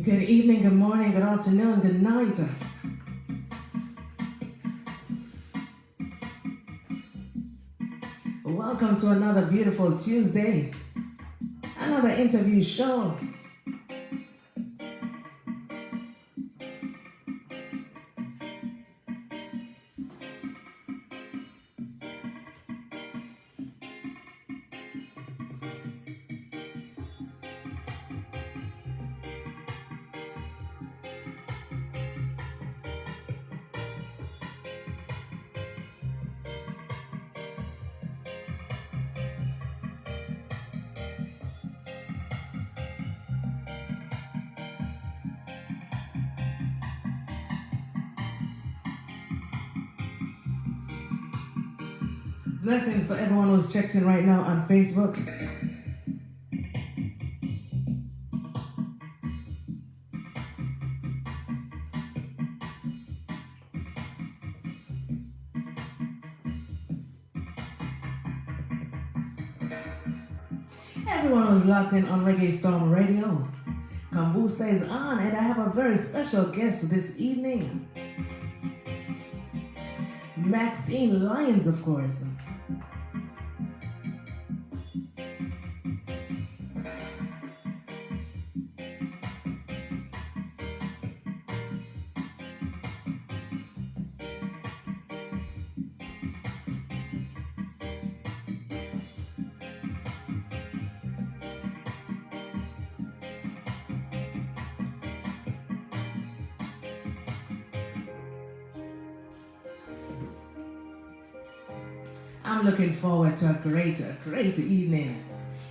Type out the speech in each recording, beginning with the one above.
Good evening, good morning, good afternoon, good night. Welcome to another beautiful Tuesday, another interview show. Blessings to everyone who's checked in right now on Facebook. Everyone who's locked in on Reggae Storm Radio. Kambooster is on, and I have a very special guest this evening. Maxine Lyons, of course. I'm looking forward to a great evening.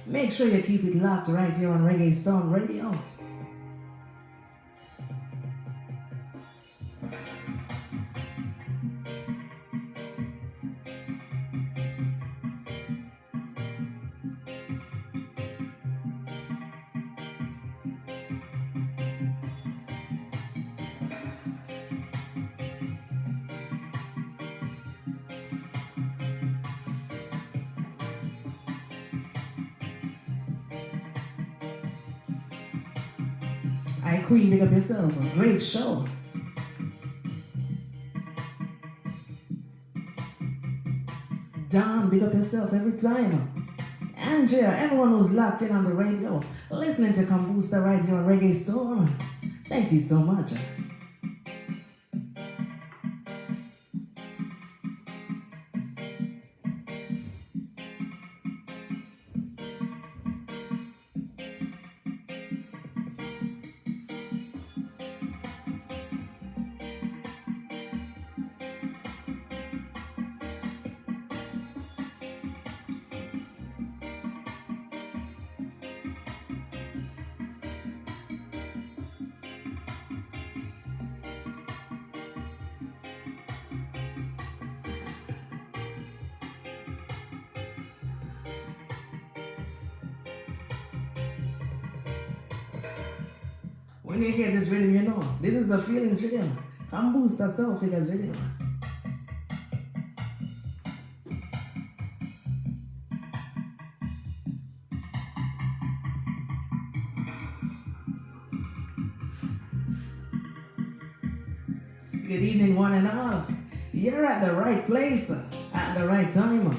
Make sure you keep it locked right here on Reggae Storm Radio. Hi Queen, big up yourself. A great show. Don, big up yourself every time. Andrea, everyone who's locked in on the radio, listening to Kambooster right here on Reggae Storm. Thank you so much. When you hear this rhythm, you know, this is the feelings rhythm. Kambooster Soul Figures rhythm. Good evening, one and all. You're at the right place, at the right time.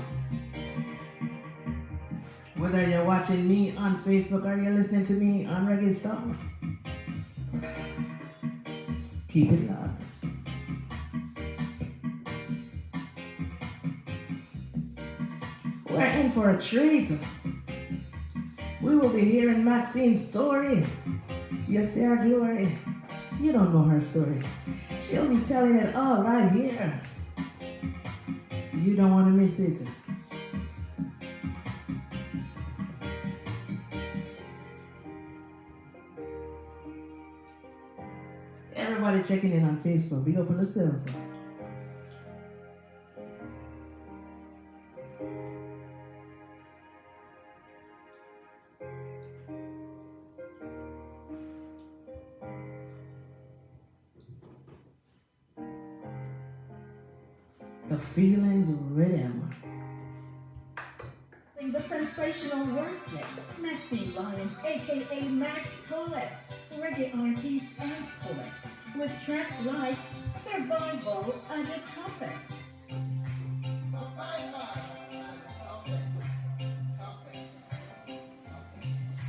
Whether you're watching me on Facebook or you're listening to me on Reggae Storm, keep it locked. We're in for a treat. We will be hearing Maxine's story. You see her glory. You don't know her story. She'll be telling it all right here. You don't want to miss it. Everybody checking in on Facebook. Big up on yourself. The feelings rhythm. the sensational wordsmith, Maxine Lyons, aka Max Poet, reggae artist and poet, with tracks like Survival and the Toughest,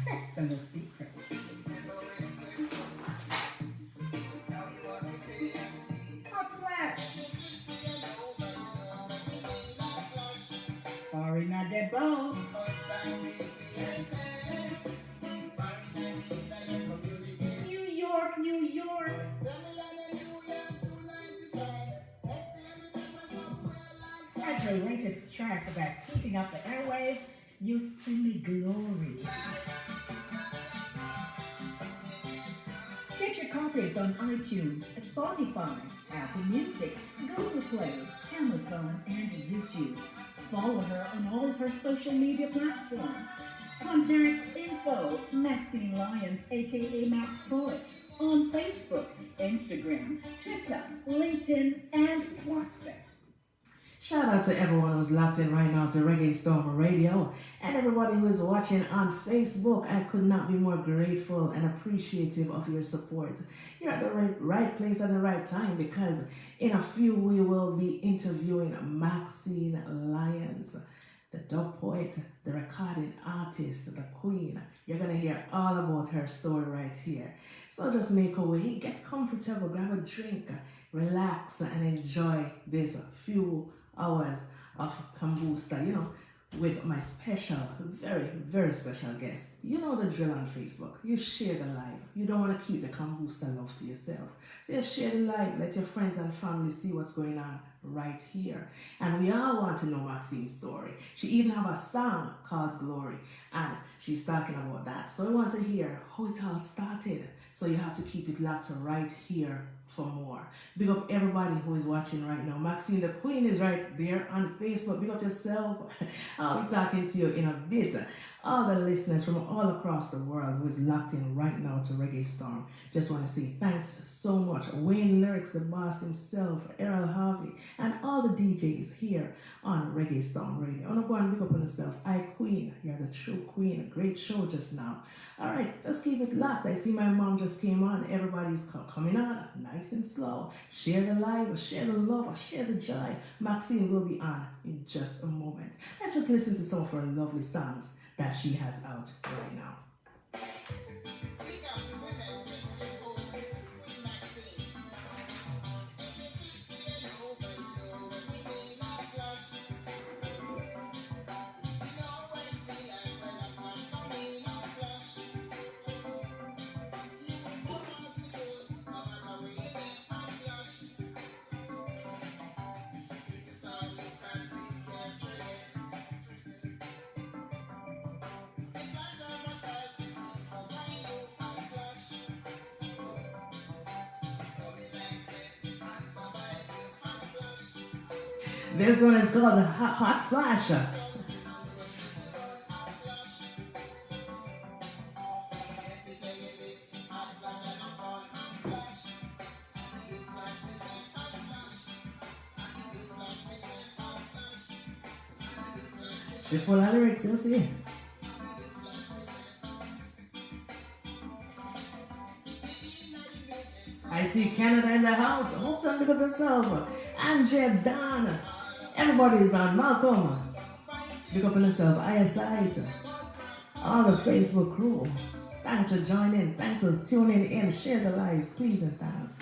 Sex and the Secret, Hot Flash, Farina Debo, New York, New York, and her latest track that's heating up the airwaves, You Send Me Glory. Get your copies on iTunes, Spotify, Apple Music, Google Play, Amazon, and YouTube. Follow her on all of her social media platforms. Contact info Maxine Lyons, aka Max Poet, on Facebook, Instagram, Twitter, LinkedIn, and WhatsApp. Shout out to everyone who's locked in right now to Reggae Storm Radio and everybody who is watching on Facebook. I could not be more grateful and appreciative of your support. You're at the right place at the right time because in a few we will be interviewing Maxine Lyons, the dub poet, the recording artist, the queen. You're going to hear all about her story right here. So just make a way, get comfortable, grab a drink, relax and enjoy this few hours of Kambooster, with my special, very, very special guest. You know the drill on Facebook. You share the live. You don't want to keep the Kambooster love to yourself. So you share the live. Let your friends and family see what's going on right here. And we all want to know Maxine's story. She even have a song called Glory. And she's talking about that. So we want to hear how it all started. So you have to keep it locked right here for more. Big up everybody who is watching right now. Maxine the Queen is right there on Facebook. Big up yourself. I'll be talking to you in a bit. All the listeners from all across the world who is locked in right now to Reggae Storm. Just want to say thanks so much. Wayne Lyrics, the boss himself, Errol Harvey, and all the DJs here on Reggae Storm Radio. I want to go and big up on yourself. Queen, you're the true queen. A great show just now. All right, just keep it locked. I see my mom just came on. Everybody's coming on nice and slow. Share the live, share the love, share the joy. Maxine will be on in just a moment. Let's just listen to some of her lovely songs that she has out right now. This one is called Hot Flash. She full of lyrics, you'll see. I see Canada in the house. Hope to look up yourself. Andrea Don. Everybody is on. Malcolm. Look up on yourself. ISI. All the Facebook crew. Thanks for joining. Thanks for tuning in. Share the live. Please and thanks.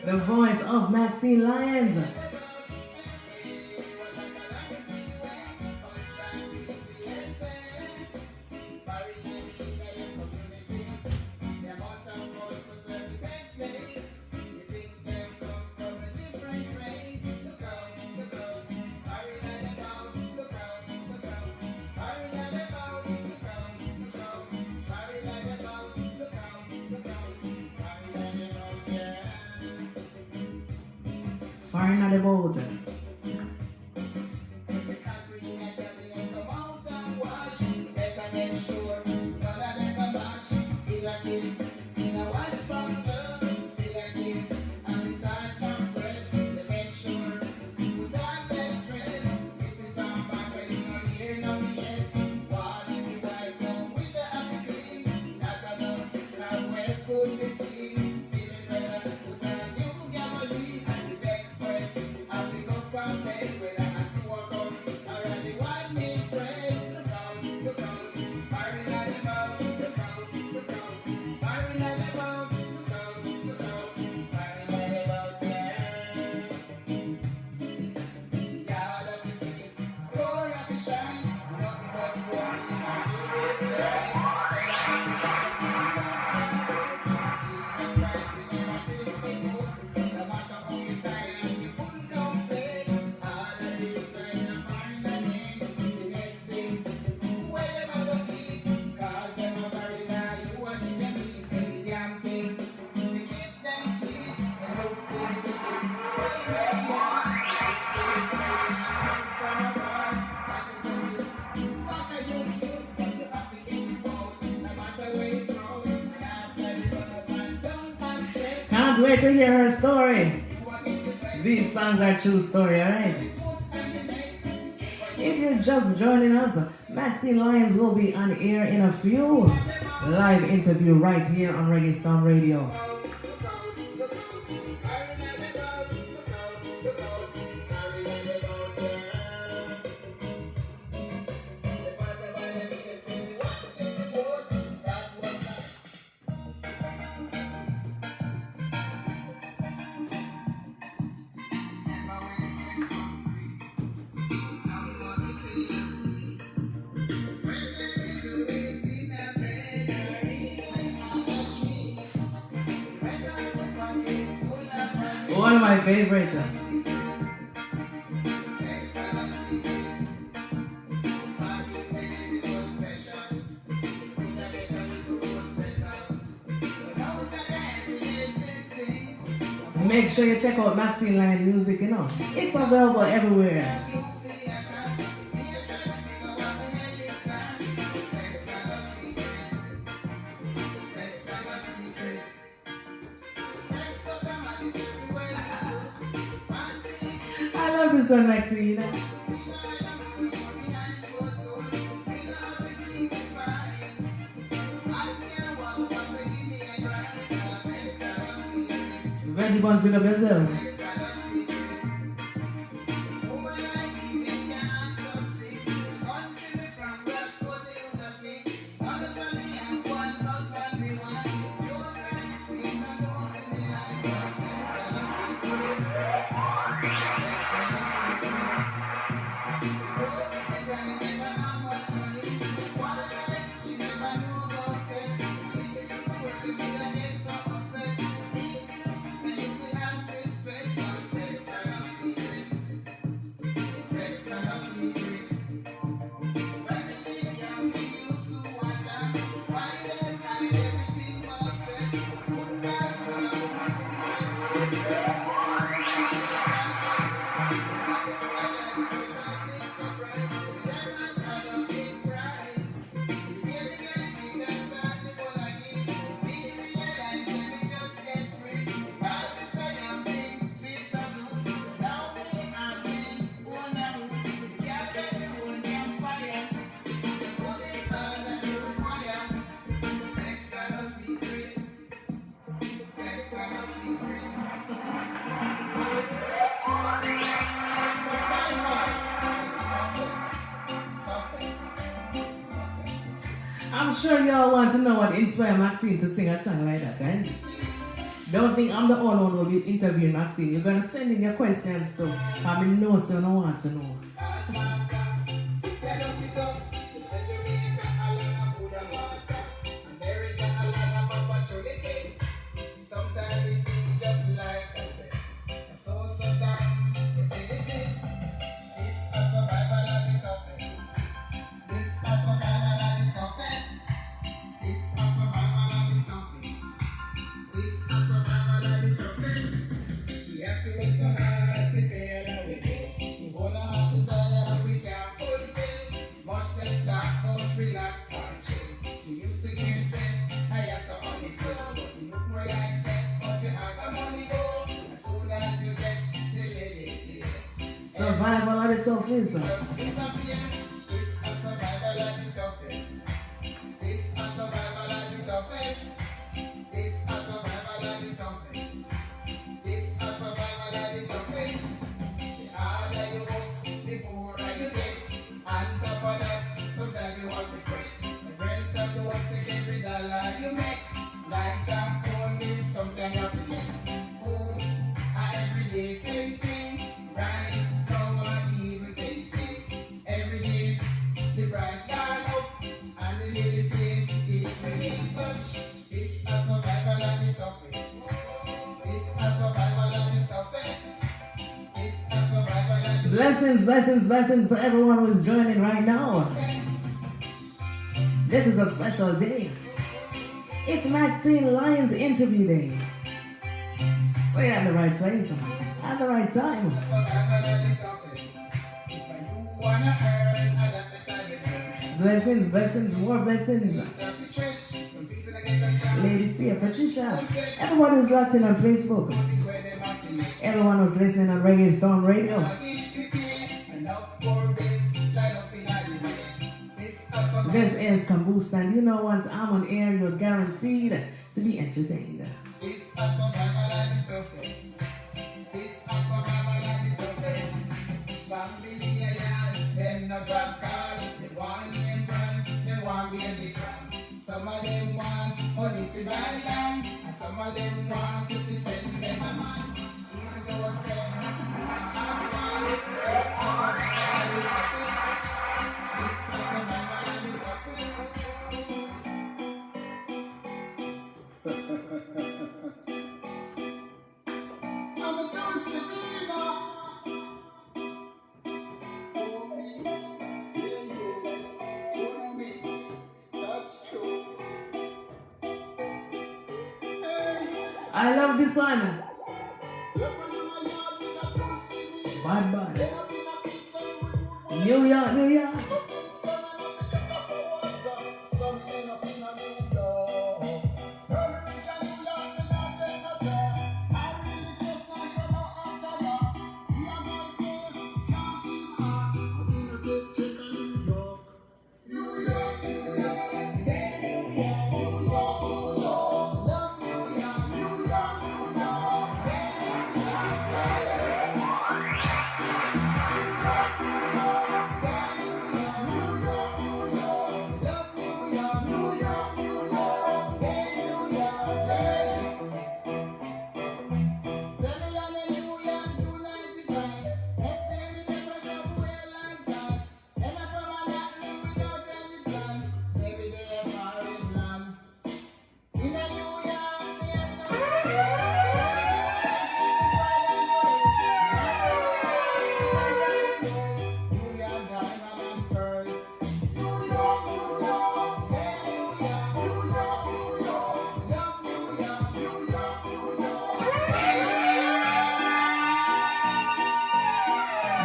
The voice of Maxine Lyons. Foreign on the boat. Can't wait to hear her story. These songs are true story, alright? If you're just joining us, Maxine Lyons will be on air in a few. Live interview right here on Reggae Storm Radio. One of my favorites. Make sure you check out Maxine Lyons music, you know. It's available everywhere. I love this one, Maxine. Veggie buns, big up yourself. I'm sure y'all want to know what inspired Maxine to sing a song like that, right? Don't think I'm the only one who will be interviewing Maxine. You're going to send in your questions too. I mean, no, so I don't want to know. Survival of the toughest. Blessings to everyone who is joining right now. This is a special day. It's Maxine Lyons interview day. We're at the right place, at the right time. Blessings, more blessings. Lady Tia, Patricia, everyone who's locked in on Facebook. Everyone who's listening on Reggae Storm Radio. This is Kambooster, and you know once I'm on air, you're guaranteed to be entertained. Some of them want money to buy land, and some of them want to send them a man. Even though I say I'm a dumb Sabina. Oh me, yeah you, oh me, that's true. I love this one. Bad. New York.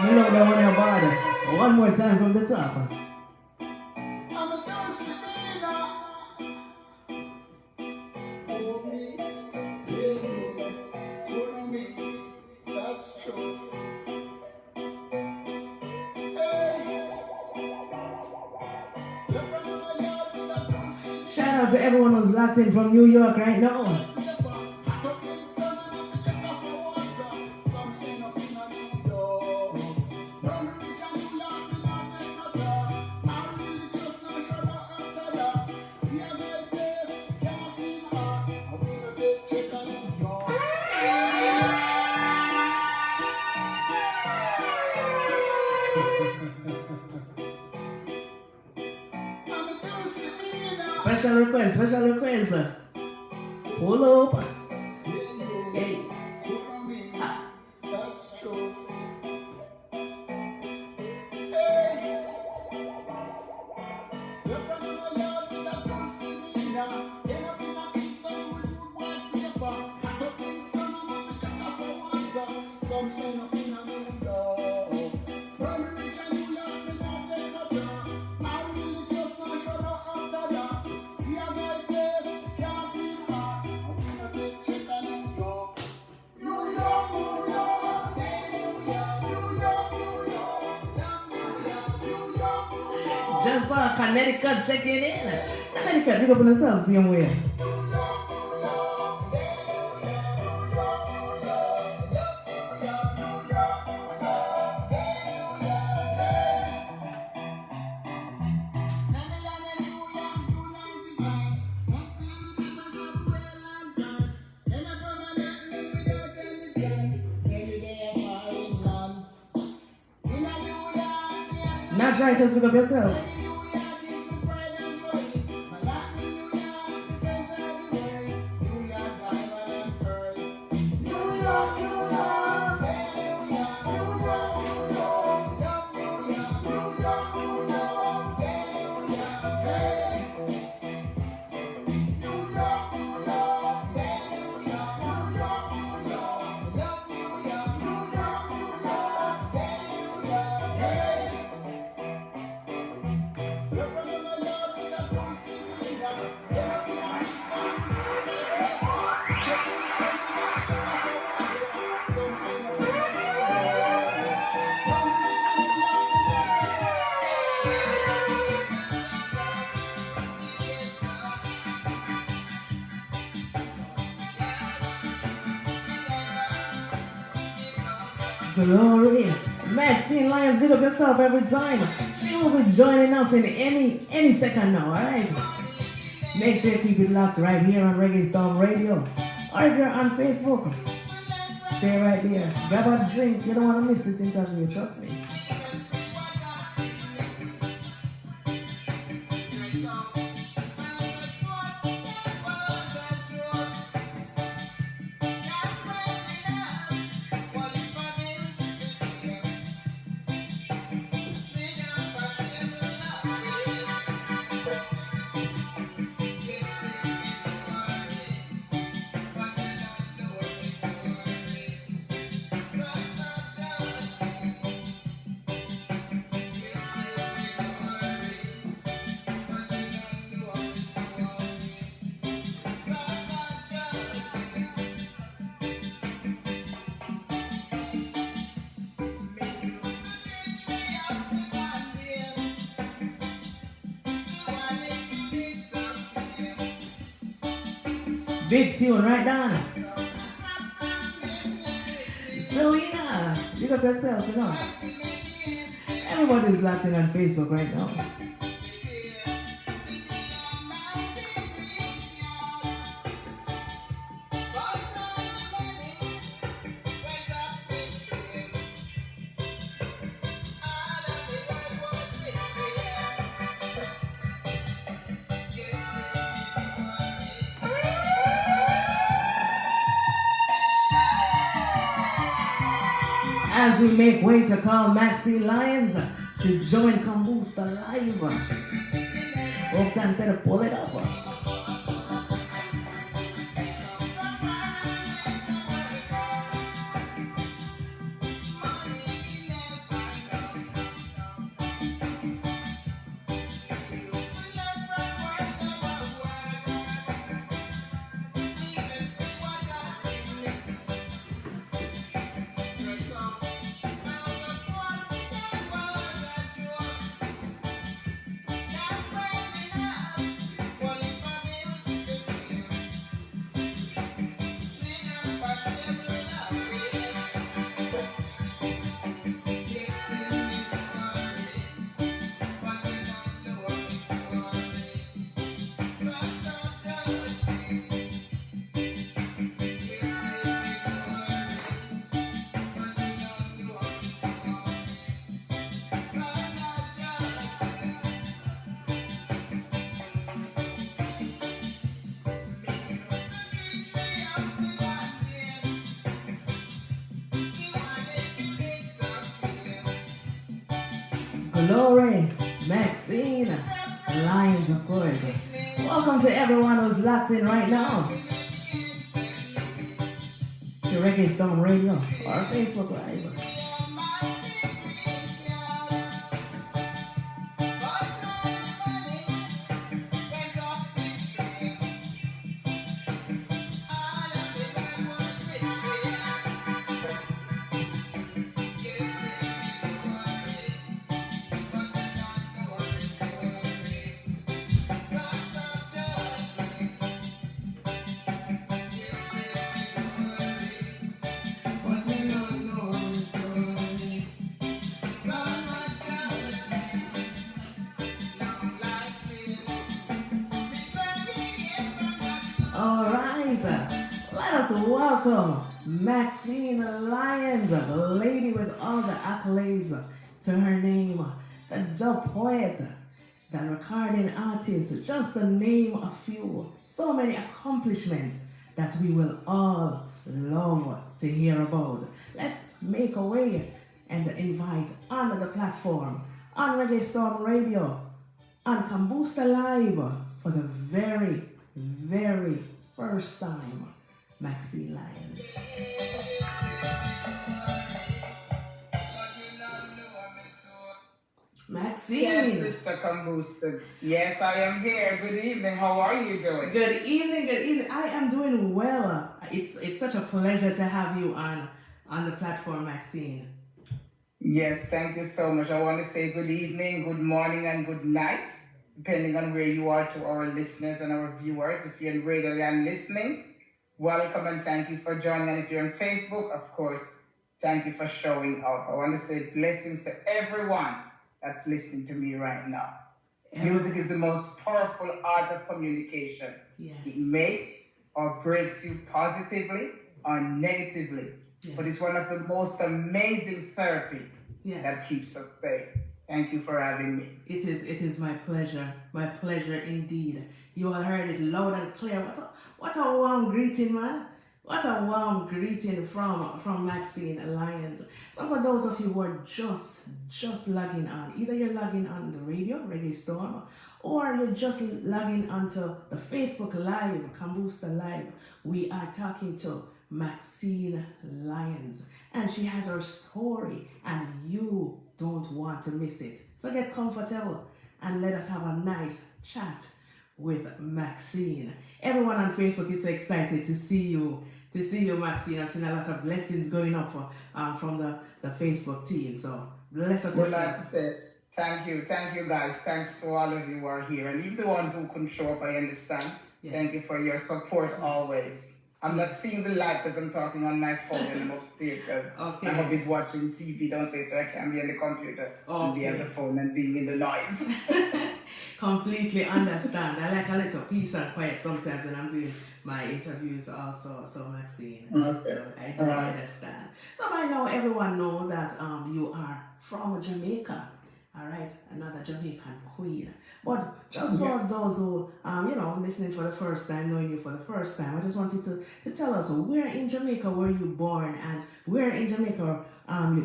Below the one your body. One more time from the top. I'm a dumb Sabina. Oh me, yeah you, oh me, that's true. Shout out to everyone who's locked in from New York right now. Special request. Pull up. Hey. That's true. Nassau, Connecticut checking in. Connecticut, pick up on themselves, same way. Not right, just pick up yourself. Glory. Maxine Lyons, pick up yourself every time. She will be joining us in any second now, alright? Make sure you keep it locked right here on Reggae Storm Radio. Or if you're on Facebook, stay right there. Grab a drink. You don't want to miss this interview, trust me. Big tune right down. Selena, you got yourself, you know. Everybody's locked in on Facebook right now. As we make way to call Maxine Lyons to join Kambooster Live. Hope time said to pull it up. Glory, Maxine Lyons, of course. Welcome to everyone who's locked in right now to Reggae Storm Radio or Facebook Live. All right, let us welcome Maxine Lyons, the lady with all the accolades to her name, the dub poet, the recording artist, just to name a few. So many accomplishments that we will all love to hear about. Let's make a way and invite on the platform, on Reggae Storm Radio, on Kambooster Live, for the very, very first time, Maxine Lyons. Maxine. Yes, Mr. Kambooster. Yes, I am here. Good evening. How are you doing? Good evening, good evening. I am doing well. It's such a pleasure to have you on the platform, Maxine. Yes, thank you so much. I want to say good evening, good morning, and good night, depending on where you are, to our listeners and our viewers. If you're in radio and listening, welcome and thank you for joining. And if you're on Facebook, of course, thank you for showing up. I want to say blessings to everyone that's listening to me right now. Music is the most powerful art of communication. Yes. It makes or breaks you positively or negatively. Yes. But it's one of the most amazing therapy Yes. that keeps us safe. Thank you for having me. It is my pleasure indeed. You all heard it loud and clear. What a warm greeting, man. What a warm greeting from Maxine Lyons. So for those of you who are just logging on, either you're logging on the radio, Reggae Storm, or you're just logging onto the Facebook Live, Kambooster Live, we are talking to Maxine Lyons, and she has her story, and you don't want to miss it. So get comfortable and let us have a nice chat with Maxine. Everyone on Facebook is so excited to see you, Maxine. I've seen a lot of blessings going up from the Facebook team. So bless up. Would like to say thank you guys. Thanks to all of you who are here, and even the ones who couldn't show up. I understand. Yes. Thank you for your support always. I'm not seeing the light because I'm talking on my phone and I'm upstairs because Okay. my hubby's watching TV, don't say, so I can't be on the computer and be on the phone and being in the noise. Completely understand. I like a little peace and quiet sometimes when I'm doing my interviews also, so Maxine. Okay. So I do understand. So by now everyone know that you are from Jamaica. All right, another Jamaican queen. But just for those who, listening for the first time, knowing you for the first time, I just want you to tell us where in Jamaica were you born and where in Jamaica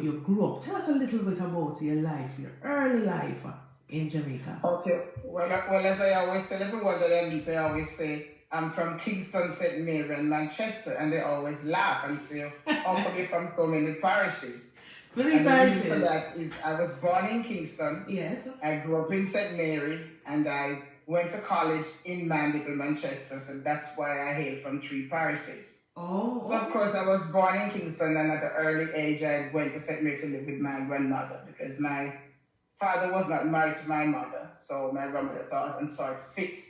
you grew up. Tell us a little bit about your life, your early life in Jamaica. Okay, well, as I always tell everyone that I meet, I always say, I'm from Kingston, St. Mary, and Manchester, and they always laugh and say, how come you're from so many parishes? And the reason for that is I was born in Kingston. Yes. I grew up in St. Mary, and I went to college in Mandeville, Manchester, so that's why I hail from 3 parishes. Oh. So, of course, I was born in Kingston, and at an early age, I went to St. Mary to live with my grandmother because my father was not married to my mother, so my grandmother thought and saw it fit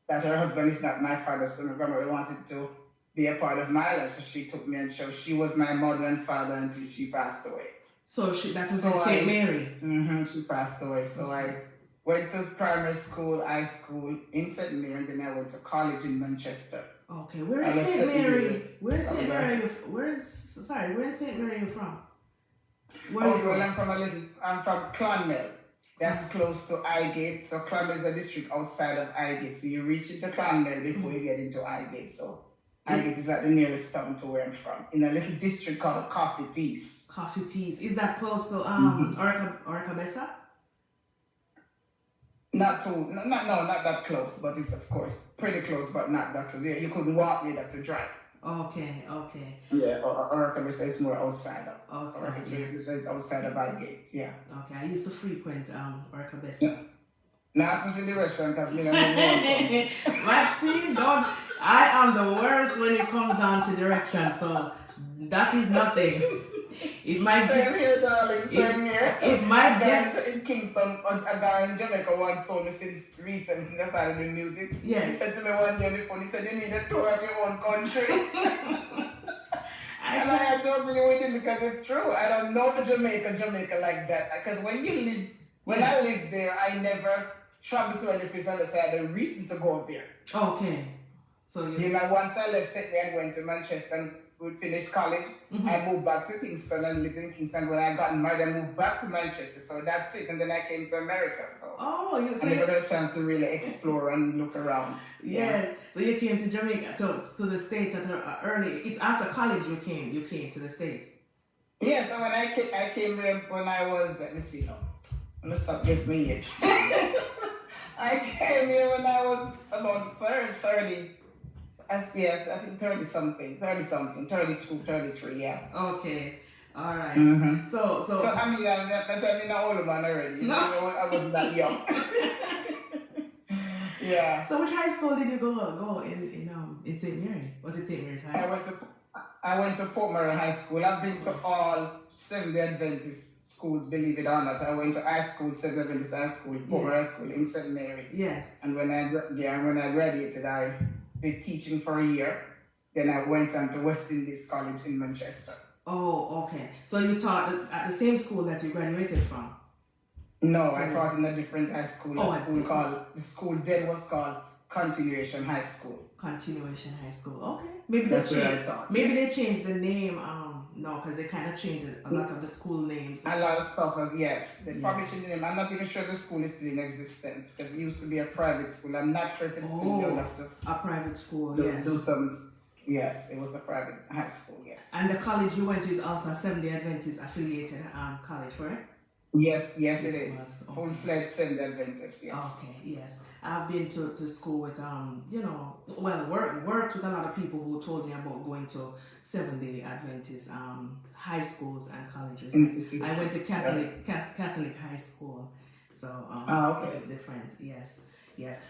that her husband is not my father, so my grandmother wanted to be a part of my life, so she took me, and so she was my mother and father until she passed away. So that was in St. Mary? She passed away, so I went to primary school, high school in St. Mary, and then I went to college in Manchester. Okay, where in St. Mary? Where in St. Mary? Where in St. Mary are you from? I'm from Clonmel. That's close to Highgate. So Clonmel is a district outside of Highgate. So you reach into Clonmel before you get into Highgate. So Highgate is like the nearest town to where I'm from, in a little district called Coffee Peace. Coffee Peace. Is that close to Orcabessa? Not that close, but it's of course pretty close, but not that close. Yeah, you couldn't walk, you'd have to drive. Okay. Yeah, Orcabessa is more outside of. Outside. Is outside of Highgate. Yeah. Okay, I used to frequent Orcabessa. Yeah. Now ask me the direction because me don't know. Maxine, I am the worst when it comes down to direction, so that is nothing. Same here, darling. Same here. If my guess in Kingston, a guy in Jamaica once told me since I started doing music. Yes. He said to me one day on the phone, he said, you need a tour of your own country. And I had to agree with him because it's true. I don't know for Jamaica like that. Because when I lived there, I never traveled to any place unless I had a reason to go there. Okay. So you. You know, once I left St. Mary and went to Manchester and we finished college, I moved back to Kingston and lived in Kingston. When I got married, I moved back to Manchester. So that's it. And then I came to America. So I never got a chance to really explore and look around. Yeah. So you came to Jamaica, to the States at an early. It's after college you came to the States. Yes. So when I came here when I was, let me see now. I'm gonna stop guessing my age. I came here when I was about 30. I think 30-something, 32, 33, yeah. Okay, all right. So I mean, I'm an older man already. No. I wasn't that young. Yeah. So which high school did you go in St. Mary? Was it St. Mary's High? I went to Port Murray High School. I've been to all Seventh-day Adventist schools, believe it or not. I went to high school, Seventh-day Adventist High School, Port Murray High School in St. Mary. Yes. And when I graduated, I did teaching for a year. Then I went on to West Indies College in Manchester. Oh, okay. So you taught at the same school that you graduated from? No, I taught in a different high school. The school then was called Continuation High School. Continuation High School. Okay. Maybe they changed the name. No, because they kind of changed a lot of the school names. A lot of stuff. Yes, they probably changed the name. I'm not even sure the school is still in existence because it used to be a private school. I'm not sure if it's still there. A private school. Yes. Yes, it was a private high school. Yes. And the college you went to is also a Seventh-day Adventist affiliated college, right? Yes, it is. Okay. Full-fledged Seventh-day Adventist. Yes. Okay. Yes. I've been to school with worked with a lot of people who told me about going to Seventh-day Adventist high schools and colleges. I went to Catholic high school, so okay. Different. Yes.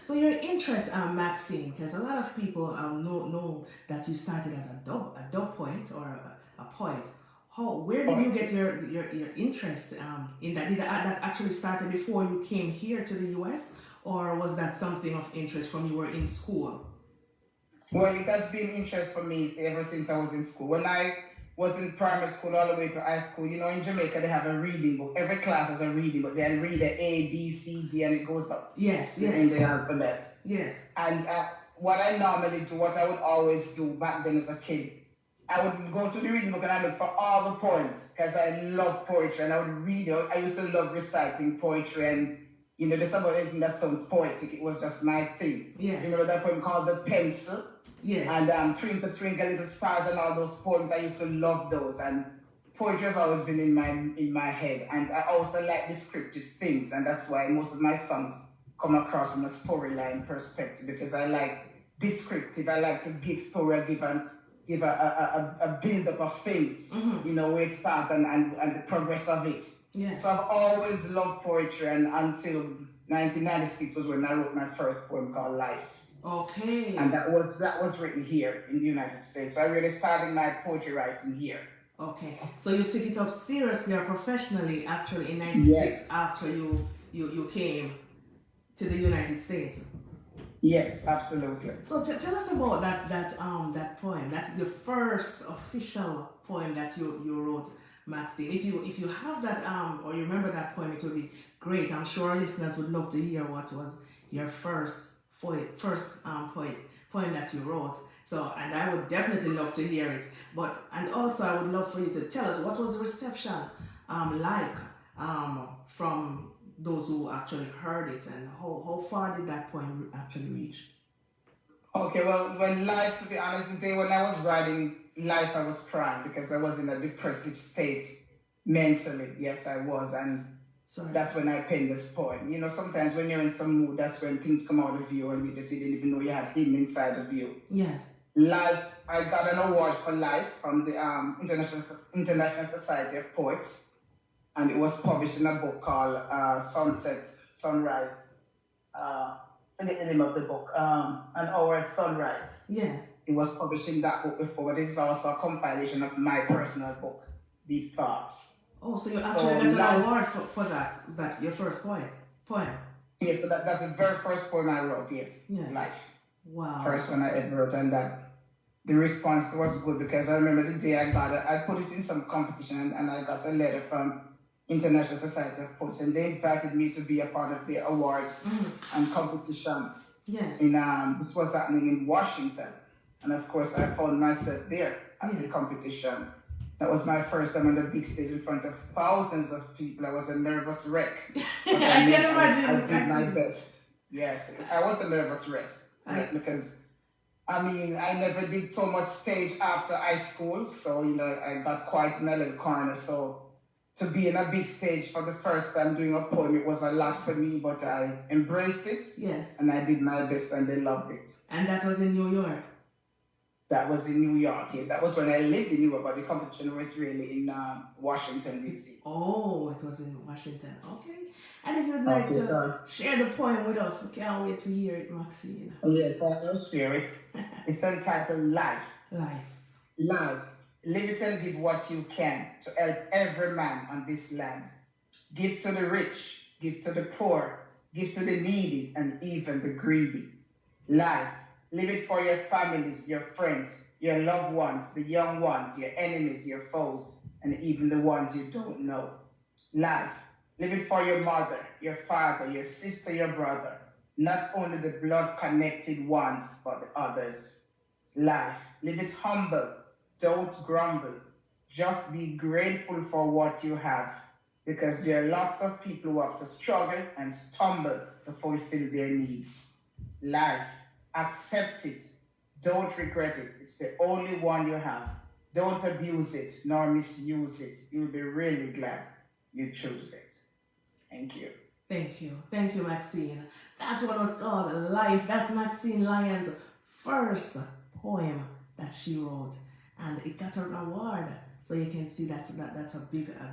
So your interest, Maxine, because a lot of people know that you started as a dub poet or a poet. Where did you get your interest in that? Did that actually started before you came here to the U.S., or was that something of interest from you were in school? Well, it has been interest for me ever since I was in school. When I was in primary school all the way to high school, in Jamaica they have a reading book. Every class has a reading book. They'll read the A, B, C, D, and it goes up. Yes. In the alphabet. Yes. And what I normally do, what I would always do back then as a kid, I would go to the reading book and I look for all the poems because I love poetry and I would read it. I used to love reciting poetry and there's about anything that sounds poetic. It was just my thing. Yes. You remember that poem called The Pencil? Yes. And Twinkle, Twinkle, Little Stars and all those poems. I used to love those. And poetry has always been in my head. And I also like descriptive things. And that's why most of my songs come across from a storyline perspective because I like descriptive. I like to give story, give a build-up of things, where it starts and the progress of it. Yes. So I've always loved poetry, and until 1996 was when I wrote my first poem called Life. Okay. And that was written here in the United States. So I really started my poetry writing here. Okay. So you took it up seriously or professionally actually in 96 Yes. after you came to the United States. Yes, absolutely. So tell us about that poem. That's the first official poem that you wrote, Maxine. If you have that or you remember that poem, it would be great. I'm sure our listeners would love to hear what was your first poem that you wrote. So, and I would definitely love to hear it. And also I would love for you to tell us what was the reception like from those who actually heard it, and how far did that poem actually reach? Okay, well, to be honest, the day when I was writing Life, I was crying because I was in a depressive state mentally. Yes, I was, and that's when I penned this poem. Sometimes when you're in some mood, that's when things come out of you and you didn't even know you had hidden inside of you. Yes. Life, I got an award for Life from the International Society of Poets. And it was published in a book called Sunrise. The name of the book, An Hour at Sunrise. Yes. It was published in that book before, but it's also a compilation of my personal book, Deep Thoughts. Oh, so you actually got an award for that your first poem? Yeah, so that's the very first poem I wrote, yes. Life. Wow. First one I ever wrote, and that the response was good because I remember the day I put it in some competition and I got a letter from International Society of Poets, and they invited me to be a part of the award and competition. Yes. This was happening in Washington, and of course I found myself there at the Yes. competition. That was my first time on the big stage in front of thousands of people. I was a nervous wreck, but I can imagine. I did my Maxine. best. Yes, I was a nervous wreck because I mean I never did so much stage after high school, so I got quite in a little corner. So to be in a big stage for the first time doing a poem, it was a lot for me, but I embraced it. Yes. And I did my best, and they loved it. And that was in New York. That was in New York, yes. That was when I lived in New York, but the competition was really in Washington, D.C. Oh, it was in Washington. Okay. And if you'd like to share the poem with us, we can't wait to hear it, Maxine. Yes, I'll share it. It's entitled Life. Life. Life. Live it and give what you can to help every man on this land. Give to the rich, give to the poor, give to the needy and even the greedy. Life. Live it for your families, your friends, your loved ones, the young ones, your enemies, your foes, and even the ones you don't know. Life. Live it for your mother, your father, your sister, your brother, not only the blood-connected ones, but the others. Life. Live it humble. Don't grumble. Just be grateful for what you have, because there are lots of people who have to struggle and stumble to fulfill their needs. Life. Accept it. Don't regret it. It's the only one you have. Don't abuse it nor misuse it. You'll be really glad you chose it. Thank you. Thank you. Thank you, Maxine. That's what was called Life. That's Maxine Lyons' first poem that she wrote. And it got her an award. So you can see that's a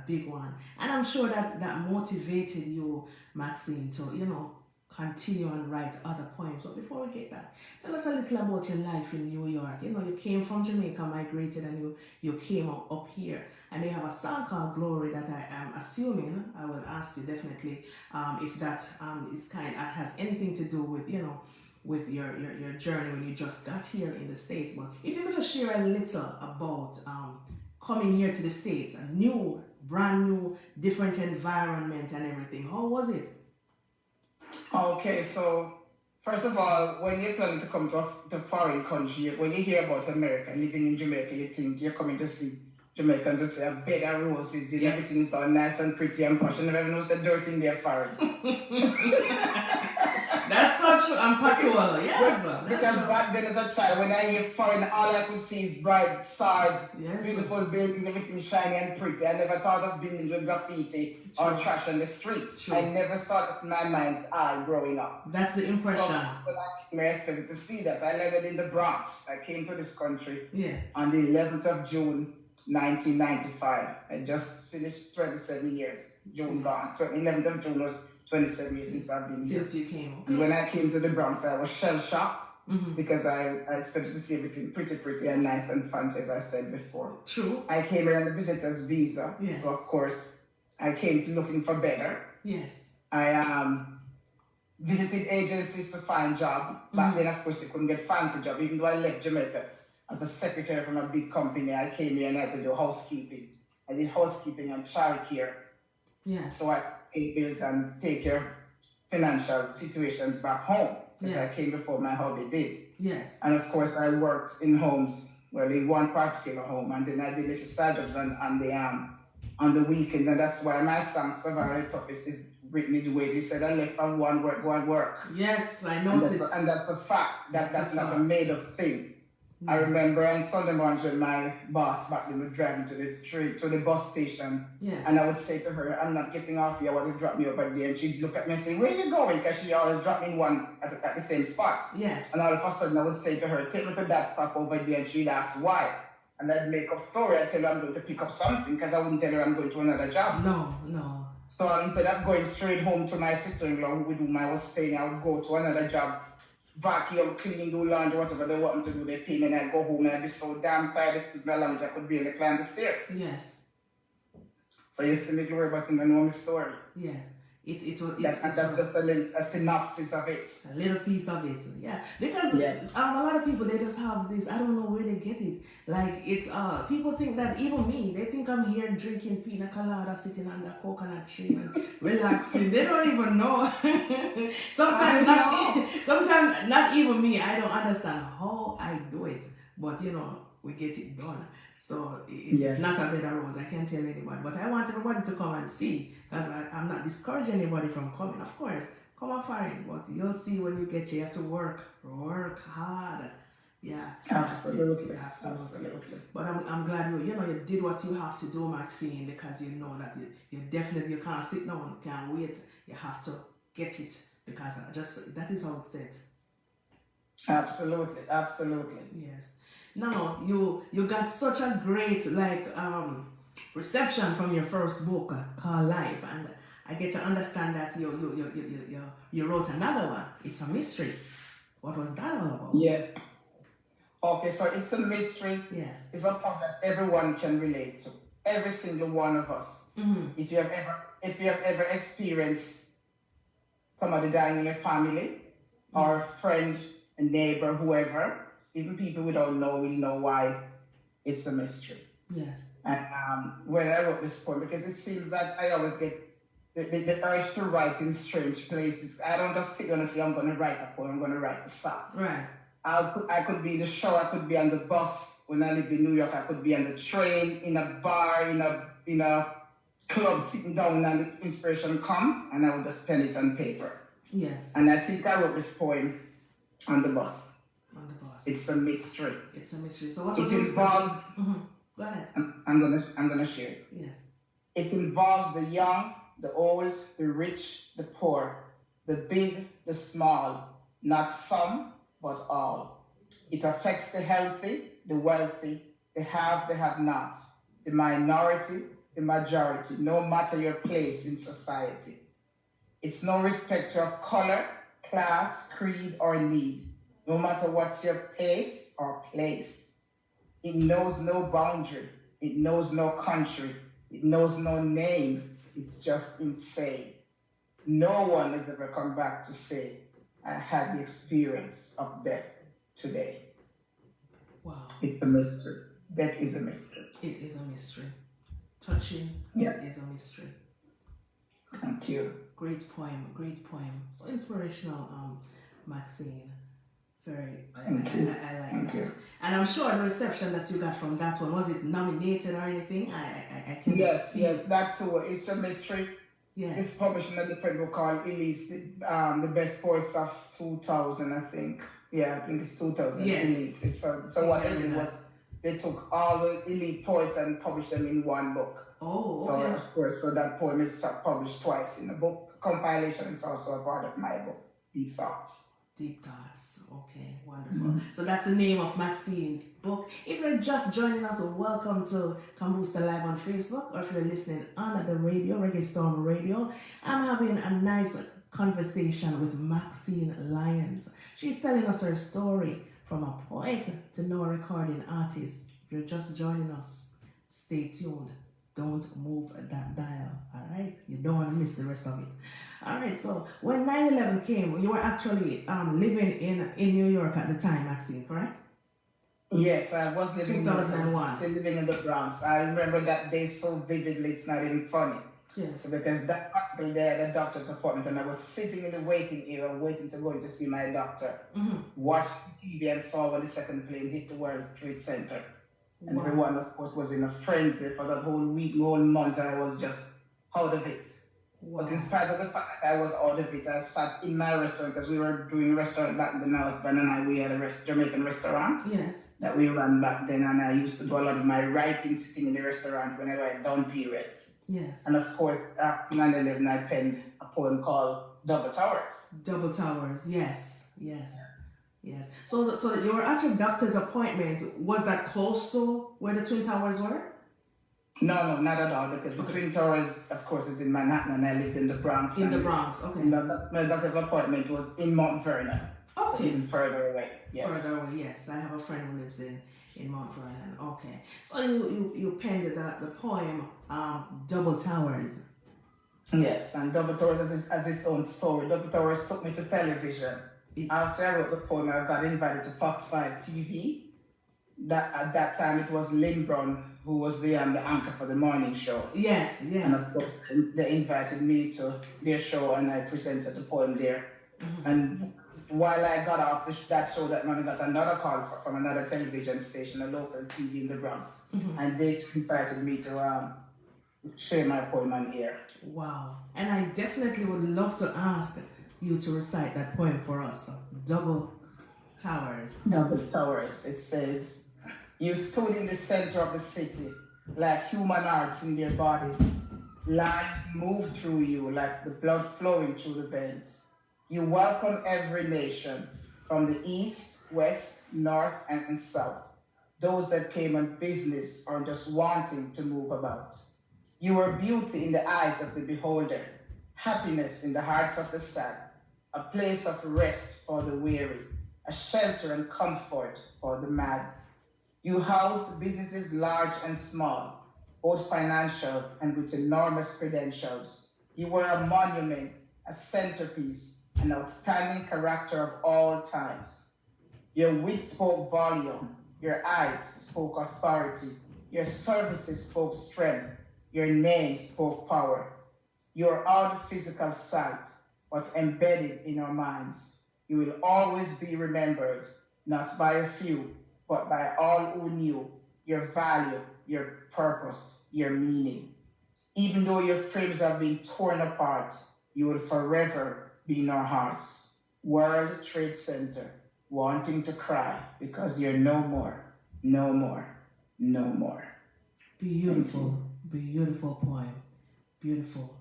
big one. And I'm sure that motivated you, Maxine, to, continue and write other poems. But before we get that, tell us a little about your life in New York. You came from Jamaica, migrated, and you came up here. And you have a song called Glory that I am assuming, I will ask you definitely, if that has anything to do with, with your journey when you just got here in the States. But if you could just share a little about coming here to the States, a brand new, different environment and everything. How was it? Okay, so first of all, when you're planning to come to a foreign country, when you hear about America, living in Jamaica, you think you're coming to see Jamaica and to see a bed of roses, Yes. everything's all nice and pretty and posh, and never know the dirt in their foreign. That's so true. I'm Patola, yes. Because back then as a child, when I hear foreign, all I could see is bright stars, Yes. beautiful buildings, everything shiny and pretty. I never thought of buildings with graffiti or trash on the streets. True. I never thought of my mind's eye growing up. That's the impression. So when I came, I expected to see that. I landed in the Bronx. I came to this country Yes. on the 11th of June, 1995. I just finished 27 years. June gone. 11th of June was 27 years since I've been here. Since you came. Okay. And when I came to the Bronx, I was shell-shocked Mm-hmm. because I expected to see everything pretty and nice and fancy, as I said before. True. I came here on a visitor's visa. Yes. So, of course, I came looking for better. Yes. I visited agencies to find job. Back then, of course, you couldn't get fancy job. Even though I left Jamaica as a secretary from a big company, I came here and I had to do housekeeping. I did housekeeping and childcare. Yes. So I pay bills and take care of financial situations back home. Because Yes. I came before my hubby did. Yes. And of course, I worked in homes, well, in one particular home, and then I did little side jobs on the weekends. And that's why my song, Survival the Toughest, is written in the way he said, I left from one work, go and work. Yes, I And noticed. that's a fact. That's not a fact. made up thing. I Yes. remember on Sunday mornings when my boss back then would drive me to the bus station, Yes. and I would say to her, I'm not getting off here, I want to drop me up at there. And she'd look at me and say, where are you going? Because she always dropped me in one at the same spot. Yes. And all of a sudden I would say to her, take me to that stop over there, and she'd ask why. And I'd make up story. I'd tell her I'm going to pick up something, because I wouldn't tell her I'm going to another job. No. So instead of going straight home to my sister-in-law, with whom I was staying, I would go to another job, vacuum, clean, do laundry, whatever they want me to do, they pay me, and I'd go home, and I'd be so damn tired, excuse my language, I could barely climb the stairs. Yes. So you see me glory, but you know my story. Yes. That's just a synopsis of it. A little piece of it, yeah. Because Yes. a lot of people, they just have this, I don't know where they get it. Like, it's, people think that, even me, they think I'm here drinking pina colada, sitting under a coconut tree and relaxing. They don't even know. Sometimes not even me. I don't understand how I do it, but we get it done. So it's Yes. not a bed of rose. I can't tell anybody, but I want everybody to come and see, because I'm not discouraging anybody from coming. Of course, come on fine, but you'll see when you get here. You have to work hard. Yeah, Absolutely. Absolutely. But I'm glad you did what you have to do, Maxine, because you know that you definitely, you can't sit down, can't wait. You have to get it, because that is how it's said. Absolutely. Yes. Now you got such a great reception from your first book called Life, and I get to understand that you wrote another one. It's a mystery. What was that all about? Yes. Okay, so it's a mystery. Yes. It's a point that everyone can relate to. Every single one of us. Mm-hmm. If you have ever experienced somebody dying in your family, or a friend, a neighbor, whoever, even people we don't know will know why it's a mystery. Yes. And when I wrote this poem, because it seems that I always get the urge to write in strange places. I don't just sit down and say, I'm going to write a poem, I'm going to write a song. Right. I could be in the show, I could be on the bus. When I lived in New York, I could be on the train, in a bar, in a club, sitting down, and the inspiration come, and I would just pen it on paper. Yes. And I think I wrote this poem on the bus. On the bus. It's a mystery. It's a mystery. So what was it involves? Mm-hmm. Go ahead. I'm gonna share it. Yes. It involves the young, the old, the rich, the poor, the big, the small, not some, but all. It affects the healthy, the wealthy, the have-not, the minority, the majority, no matter your place in society. It's no respecter of color, class, creed, or need, no matter what's your pace or place. It knows no boundary, it knows no country, it knows no name, it's just insane. No one has ever come back to say, I had the experience of death today. Wow. It's a mystery. Death is a mystery. It is a mystery. Touching. Yeah. It is a mystery. Thank you. Great poem. So inspirational, Maxine. Very. I like Thank that. you. And I'm sure the reception that you got from that one, was it nominated or anything? I can Yes, that too. It's a mystery. Yes. It's published in a different book called Elise, the best poets of 2000, I think. Yeah, I think it's 2000. Yes. Elite. So what they did was they took all the elite poets and published them in one book. Oh, okay. So of course, so that poem is published twice in a book compilation. It's also a part of my book, Deep Thoughts. Deep Thoughts. Okay, wonderful. So that's the name of Maxine's book. If you're just joining us, welcome to Kambooster Live on Facebook, or if you're listening on the radio, Reggae Storm Radio, I'm having a nice conversation with Maxine Lyons. She's telling us her story from a poet to now a recording artist. If you're just joining us, stay tuned. Don't move that dial, all right? You don't want to miss the rest of it. All right, so when 9/11 came, you were actually living in New York at the time, Maxine, correct? Yes, I was living in 2001. Still living in the Bronx. I remember that day so vividly, it's not even funny. Yes. Because that happened there at the doctor's appointment, and I was sitting in the waiting area waiting to go in to see my doctor. Mm-hmm. Watched TV and saw when the second plane hit the World Trade Center. And Wow. everyone, of course, was in a frenzy for that whole week, whole month. I was just out of it. Wow. But in spite of the fact that I was out of it, I sat in my restaurant, because we were doing restaurant back then. My husband and I, we had a Jamaican restaurant Yes. that we ran back then, and I used to do a lot of my writing sitting in the restaurant when I write down periods. Yes. And of course, after 9/11, I penned a poem called Double Towers. Double Towers. Yes. So you were at your doctor's appointment. Was that close to where the Twin Towers were? No, not at all, because the Twin Towers, of course, is in Manhattan, and I lived in the Bronx. In the Bronx, okay. My doctor's appointment was in Mount Vernon. Okay. So even further away. Yes. Further away, yes. I have a friend who lives in Mount Vernon. Okay. So you penned the poem Double Towers. Yes, and Double Towers has its own story. Double Towers took me to television. After I wrote the poem, I got invited to Fox 5 TV. At that time, it was Lynn Brown who was the anchor for the morning show. Yes. And of course, they invited me to their show, and I presented the poem there. Mm-hmm. And while I got off that show, that man got another call from another television station, a local TV in the Bronx, and they invited me to share my poem on air. Wow. And I definitely would love to ask you to recite that poem for us. Double Towers. Double Towers. It says, you stood in the center of the city, like human hearts in their bodies. Lives moved through you like the blood flowing through the veins. You welcome every nation, from the east, west, north, and south. Those that came on business or just wanting to move about. You were beauty in the eyes of the beholder, happiness in the hearts of the sad, a place of rest for the weary, a shelter and comfort for the mad. You housed businesses large and small, both financial and with enormous credentials. You were a monument, a centerpiece, an outstanding character of all times. Your wit spoke volume, your eyes spoke authority, your services spoke strength, your name spoke power. You are out of physical sight, but embedded in our minds. You will always be remembered, not by a few, but by all who knew your value, your purpose, your meaning. Even though your frames have been torn apart, you will forever be in our hearts. World Trade Center, wanting to cry because you're no more, no more, no more. Beautiful, beautiful poem. Beautiful.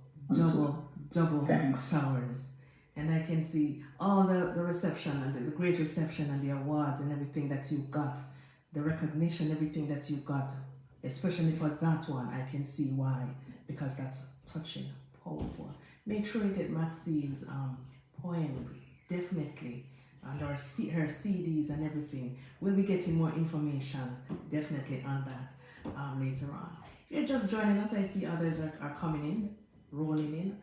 Double Thanks. Towers. And I can see all the reception and the great reception and the awards and everything that you got, the recognition, everything that you got, especially for that one. I can see why, because that's touching, powerful. Make sure you get Maxine's poems, definitely, and her CDs and everything. We'll be getting more information, definitely, on that later on. If you're just joining us, I see others are coming in, rolling in.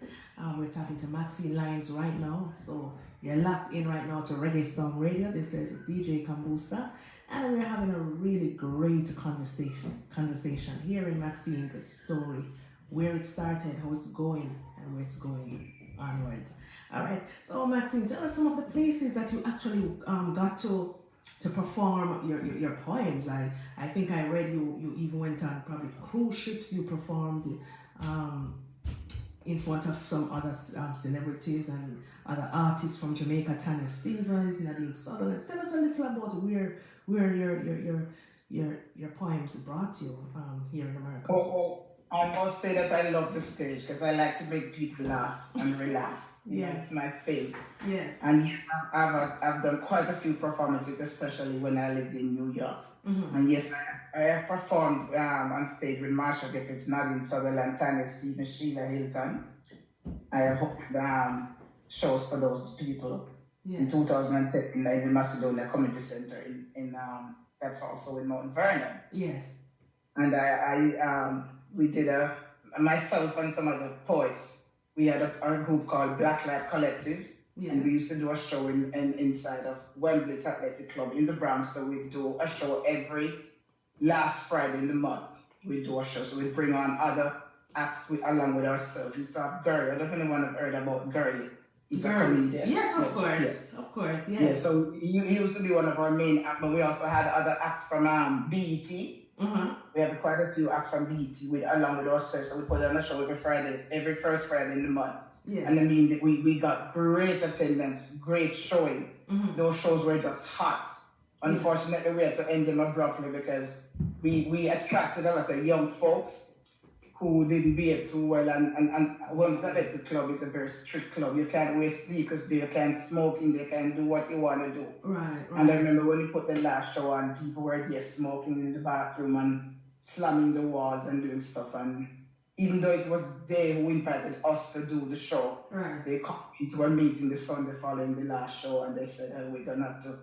We're talking to Maxine Lyons right now, so you're locked in right now to Reggae Storm Radio. This is DJ Kambooster, and we're having a really great conversation hearing Maxine's story, where it started, how it's going, and where it's going onwards. All right, so Maxine, tell us some of the places that you actually got to perform your poems. I think I read you even went on probably cruise ships. You performed in front of some other celebrities and other artists from Jamaica, Tanya Stevens, Nadine Sutherland. Tell us a little about where your poems brought you here in America. I must say that I love the stage because I like to make people laugh and relax. Yeah, it's my thing. Yes. And yes, I've done quite a few performances, especially when I lived in New York. Mm-hmm. And yes, I have performed on stage with Marsha Griffiths, Nadine Sutherland, Tanya Stevens, Sheila Hilton. I have opened shows for those people. Yes. In 2010 in the Macedonia Community Center in that's also in Mount Vernon. Yes. And we did myself and some other poets, we had a group called Black Light Collective. Yes. And we used to do a show inside of Wembley's Athletic Club in the Bronx. So we do a show every last Friday in the month. We do a show. So we bring on other acts along with ourselves. We used to have Gurley. I don't know if anyone have heard about Gurley. He's a comedian. Yes, of course. Yes. Of course, yes. Yeah, so he used to be one of our main acts, but we also had other acts from BET. Mm-hmm. We have quite a few acts from BET along with ourselves. So we put on a show every first Friday in the month. Yes. And I mean, we got great attendance, great showing. Mm-hmm. Those shows were just hot. Unfortunately, we had to end them abruptly because we attracted a lot of young folks who didn't behave too well. And Women's Athletic Club is a very strict club. You can't wear sneakers there, you can't smoke in there, you can't do what you want to do. Right. And I remember when we put the last show on, people were there smoking in the bathroom and slamming the walls and doing stuff. And even though it was they who invited us to do the show, right, they come into a meeting the Sunday following the last show and they said, we're going to have to,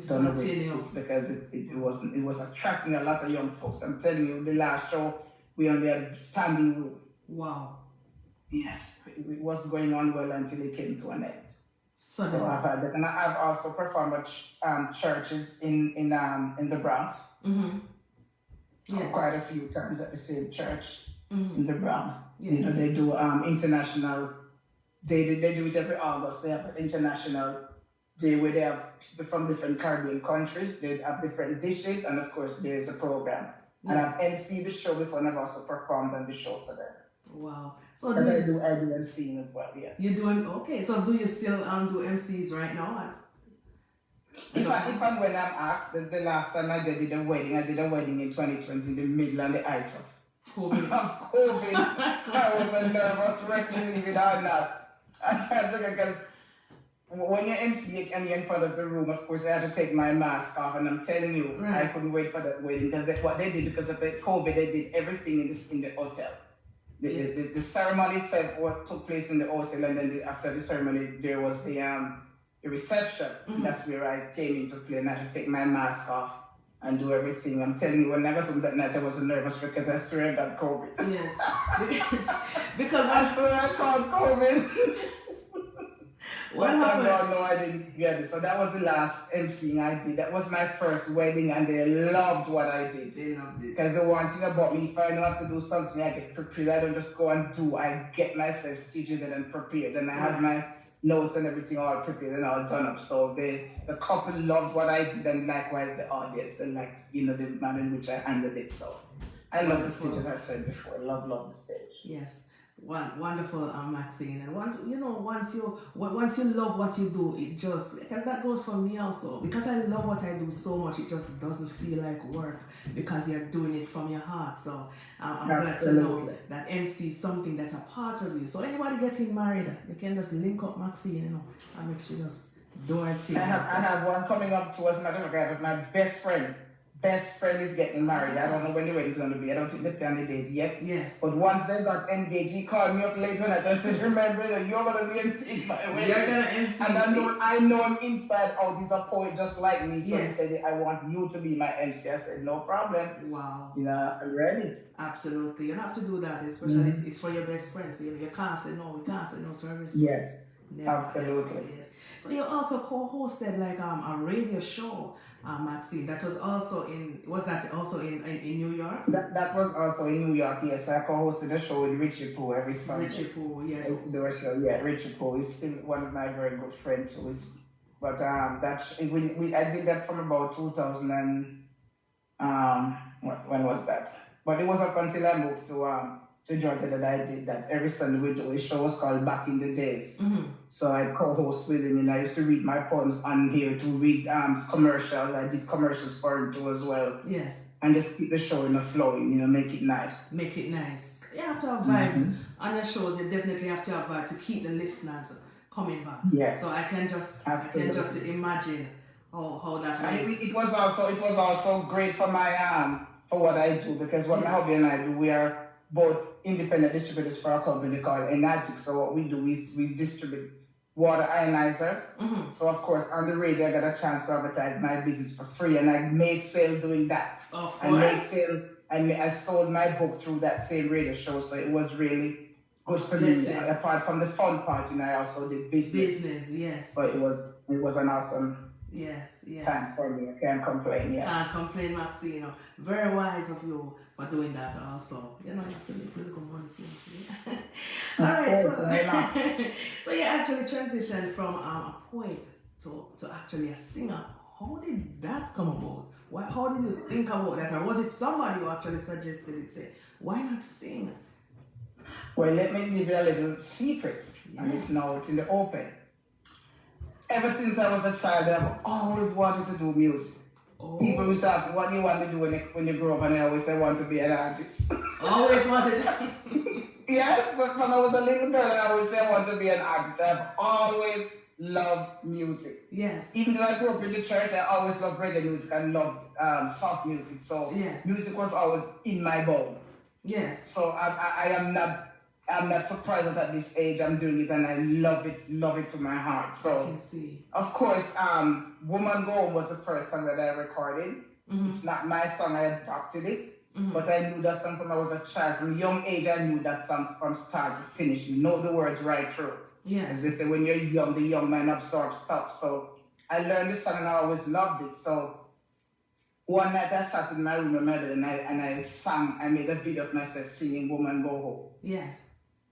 turn away because it was attracting a lot of young folks. I'm telling you, the last show, we only had standing room. Wow. Yes, it was going on well until it came to an end. So I've had that. And I've also performed at churches in the Bronx. Mm-hmm. Yes. Quite a few times at the same church in the Bronx. Yes. They do international They do it every August. They have an international day where they have people from different Caribbean countries. They have different dishes, and of course, there's a program. And Yeah. I've MC the show before, and I've also performed on the show for them. Wow. So But do I you, do MCing as well. Yes. you doing okay? So do you still do MCs right now? As If and when I'm asked, the last time I did a wedding, I did a wedding in 2020 in the middle and the heights of COVID. COVID. I was a nervous wreck, believe it or not. I can't look because when you're MC and you're in front of the room, of course, I had to take my mask off, and I'm telling you, Right. I couldn't wait for that wedding because what they did because of the COVID, they did everything in the hotel. The ceremony itself what took place in the hotel, and then after the ceremony, there was the reception. Mhm. That's where I came into play, and I had to take my mask off and do everything. I'm telling you, when I got home that night, I was nervous because I swear I got COVID. Yes. Because I swear I caught COVID. what But happened? no, I didn't get it. So that was the last MCing I did. That was my first wedding, and they loved what I did. They loved it. Because the one thing about me, if I know how to do something, I get prepared. I don't just go and do. I get myself situated and prepared, and I had my notes and everything all prepared and all done up. So the couple loved what I did, and likewise the audience, and the manner in which I handled it. So I love the stage, as I said before. Love the stage. Yes. Wonderful, Maxine. And once you love what you do, it just, because that goes for me also. Because I love what I do so much, it just doesn't feel like work because you're doing it from your heart. So I'm glad to know that MC is something that's a part of you. So anybody getting married, you can just link up Maxine, and make sure just do her thing. I have one coming up towards my but my best friend. Best friend is getting married. I don't know when the wedding's going to be. I don't think they plan the dates yet. Yes. But once they got engaged, he called me up later and I said, remember that you're going to be emceeing my wedding. You're going to MC. And I know him inside out. He's a poet just like me. So Yes. he said, I want you to be my MC. I said, no problem. Wow. I'm ready. Absolutely. You have to do that, especially it's for your best friends. You can't say no. We can't say no to our best friends. Yes. Never, Absolutely. never, yes. So you also co-hosted a radio show, Maxine. That was also in New York? That was also in New York, yes. I co-hosted a show with Richie Poo every Sunday. Richie Poo, yes. Richie Poo is still one of my very good friends. I did that from about 2000 and when was that? But it was up until I moved to Georgia that I did that. Every Sunday we do a show was called Back in the Days. Mm-hmm. So I co-host with him, and I used to read my poems on here, to read commercials. I did commercials for him too as well. Yes. And just keep the show in the flow, make it nice. Make it nice. You have to have vibes on your shows. You definitely have to have vibes to keep the listeners coming back. Yes. So I can just imagine how that went. It was also great for my for what I do, because what my hubby and I do, we are both independent distributors for a company called Enatic. So what we do is we distribute water ionizers. Mm-hmm. So of course on the radio I got a chance to advertise my business for free, and I made sale doing that. Of course. I made sale. I sold my book through that same radio show, so it was really good for me. Apart from the fun part, I also did business. Business, yes. So it was an awesome yes time for me. I can't complain. Yes. Can't complain, Maxine. Very wise of you for doing that also. You have to make really good money, seriously. All right, so you actually transitioned from a poet to actually a singer. How did that come about? How did you think about that? Or was it somebody who actually suggested it? Say, why not sing? Well, let me give you a little secret, and it's now in the open. Ever since I was a child, I've always wanted to do music. Oh. People used to ask, what do you want to do when you grow up? And I always say, I want to be an artist. Always wanted. Yes, but when I was a little girl, I always say I want to be an artist. I've always loved music. Yes. Even though I grew up in the church, I always loved reggae music and loved soft music. So music was always in my bone. Yes. So I'm not surprised that at this age I'm doing it, and I love it to my heart. So, I can see. Of course, Woman Go Home was the first song that I recorded. Mm-hmm. It's not my song, I adopted it. Mm-hmm. But I knew that song from I was a child. From a young age, I knew that song from start to finish. You know the words right through. Yeah. As they say, when you're young, the young man absorbs stuff. So I learned this song and I always loved it. So one night I sat in my room with my mother and I sang. I made a video of myself singing Woman Go Home. Yes.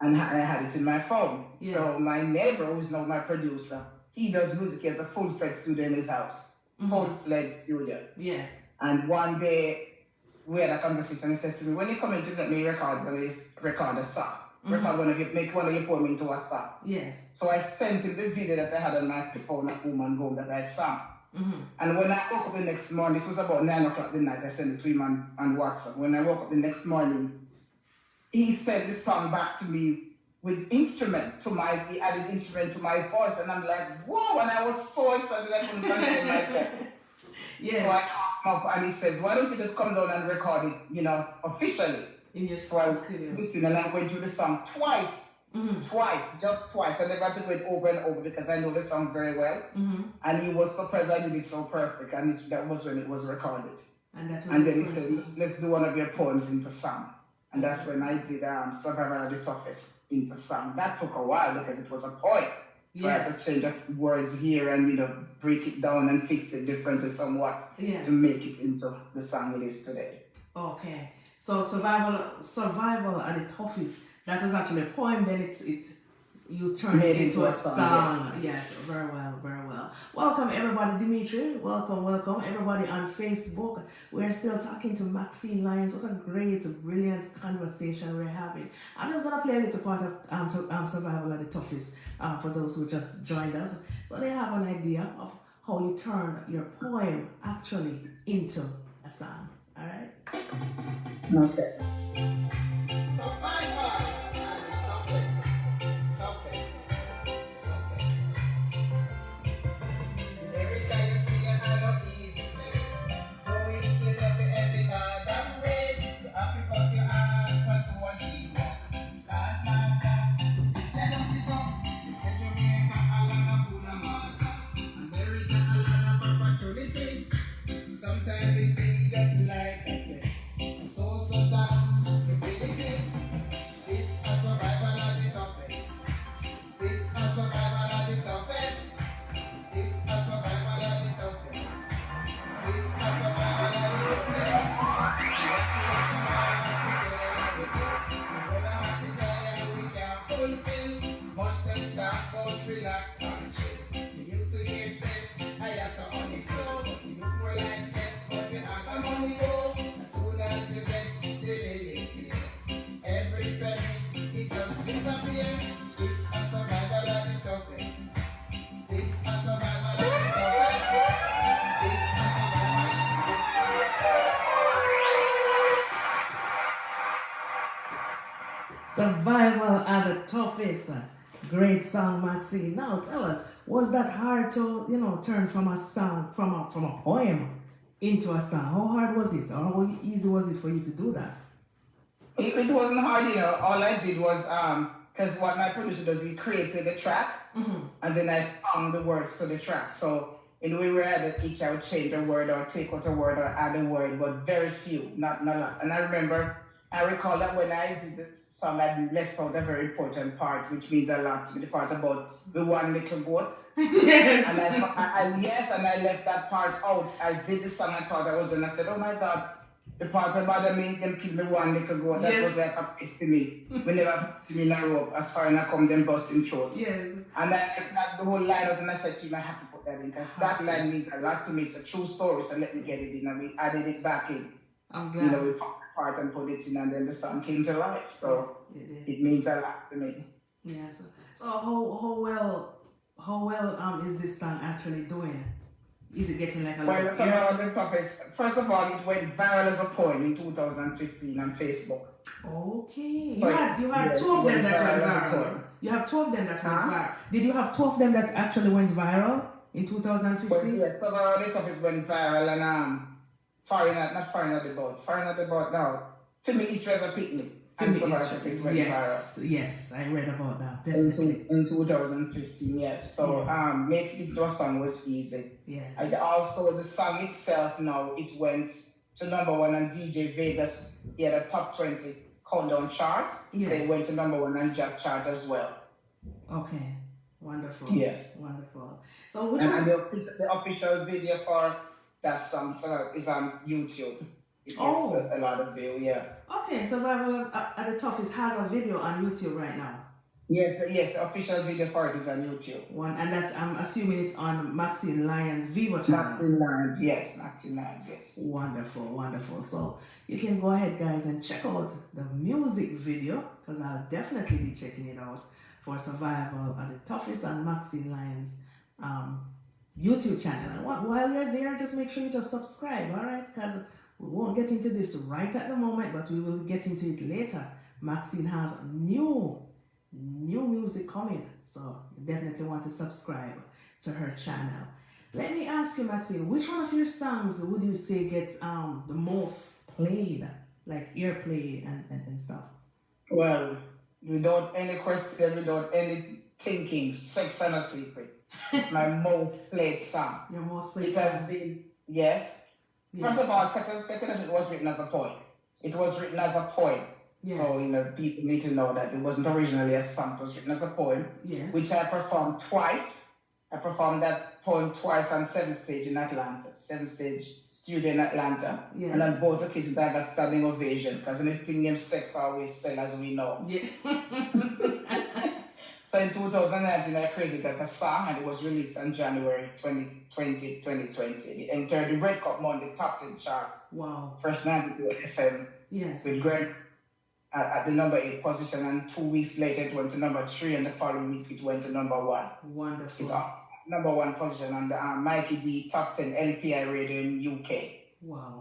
and I had it in my phone. Yes. So my neighbor, who's now my producer, he does music. He has a full-fledged studio in his house. Full-fledged studio. Yes. And one day we had a conversation. He said to me, when you come in to let me record a song, make one of your poem into a song. Yes. So I sent him the video that I had on my phone at home and home that I sang. And when I woke up the next morning, this was about 9 o'clock the night, I sent it to him on WhatsApp. When I woke up the next morning, he sent the song back to me with instrument he added instrument to my voice, and I'm like, whoa, and I was so excited I couldn't contain myself. Yes. So I called him up and he says, why don't you just come down and record it, officially? In your So I studio. listened and I went through the song twice. Just twice. I never had to go it over and over because I know the song very well. And he was surprised I did it so perfect, and that was when it was recorded. And then he said, let's do one of your poems into song. And that's when I did Survival of the Toughest into song. That took a while because it was a poem. So I had to change the words here and break it down and fix it differently somewhat to make it into the song it is today. Okay. So survival are the toughest. That is actually a poem. Then you turn it into a song. Yes, very well, very well. Welcome everybody, Dimitri. Welcome everybody on Facebook. We're still talking to Maxine Lyons. What a great, brilliant conversation we're having. I'm just gonna play a little part of survival are the toughest for those who just joined us, so they have an idea of how you turn your poem actually into a song. All right. Okay. Sometimes it be just like I said, so down the ability. This a survival of the toughest. This a survival of the toughest. This a survival of the toughest. This a survival of the toughest. We can't fulfill. Much less stop, but relax and chill. You used to hear say, I have some on the floor, but you look more like say, but you have some on the go. As soon as you get the daily feel, every penny, it just disappear. This a survival of the toughest. This a survival of the toughest. This a Survival are the toughest. Great song, Maxine. Now tell us, was that hard to, turn from a song, from a poem into a song? How hard was it, or how easy was it for you to do that? It wasn't hard, all I did was, because what my producer does, he created the track, and then I found the words to the track. So in the way we had it, each I would change a word or take out a word or add a word, but very few, not a lot. And I recall that when I did this song, I left out a very important part, which means a lot to me, the part about the one little goat. Yes. And I left that part out. I did the song, I thought I was done. I said, oh my God, the part about them kill me one little goat, that was like a pit to me. We never put me in a rope, as far as I come, them busting throat. Yes. And I left that the whole line out, and I said to him, I have to put that in, because that line means a lot to me. It's a true story, so let me get it in. And we added it back in. I'm glad. We found the part and put it in, and then the song came to life. So it means a lot to me. Yes. So how well is this song actually doing? Is it getting like a lot of Well, the toughest. First of all, it went viral as a poem in 2015 on Facebook. Okay. You had two of them that went viral. You have two of them that went viral. Did you have two of them that actually went viral in 2015? But yes, Survival of the Toughest went viral, and Foreign at the Boat now. For me, Easter as a picnic. And Survival of the Toughest went viral. Yes, I read about that. Definitely. In 2015, yes. So making it into a song was easy. Yeah. And also the song itself now, it went to number one on DJ Vegas. He had a top 20 countdown chart. Yes. So it went to number one on Jack chart as well. Okay. Wonderful. Yes. Wonderful. So and the official video for that song is on YouTube. It gets Oh, a lot of view, yeah. okay. Survival at the Toughest has a video on YouTube right now. Yes, the official video for it is on YouTube. And that's, I'm assuming it's on Maxine Lyons Vivo channel. Maxine Lyons, yes. Maxine Lyons, yes. Wonderful, wonderful. So you can go ahead, guys, and check out the music video, because I'll definitely be checking it out, for Survival at the Toughest on Maxine Lyons YouTube channel. And while you're there, just make sure you just subscribe, all right? Because we won't get into this right at the moment, but we will get into it later. Maxine has new music coming, so you definitely want to subscribe to her channel. Let me ask you, Maxine, which one of your songs would you say gets the most played, like airplay and stuff? Well, without any question, without any thinking, Sex and a Secret. It's my most played song. Your most played It has song? been, yes. Yes. First of all, Sex and a Secret was written as a poem. It was written as a poem. Yes. So, people need to know that it wasn't originally a song. It was written as a poem, Yes. which I performed twice. I performed that poem twice on 7th Stage in Atlanta, 7th Stage studio in Atlanta. Yes. And on both occasions, I got standing ovation, because anything named sex always sell, as we know. Yeah. So in 2019, I created that a song, and it was released on January 2020. It entered the Red Cup Monday Top 10 chart, Wow. Fresh 92 FM, Yes. with Greg at the number 8 position, and 2 weeks later it went to number 3, and the following week it went to number 1. Wonderful. It's up number 1 position on the Mikey D Top 10 LPI radio in UK. Wow.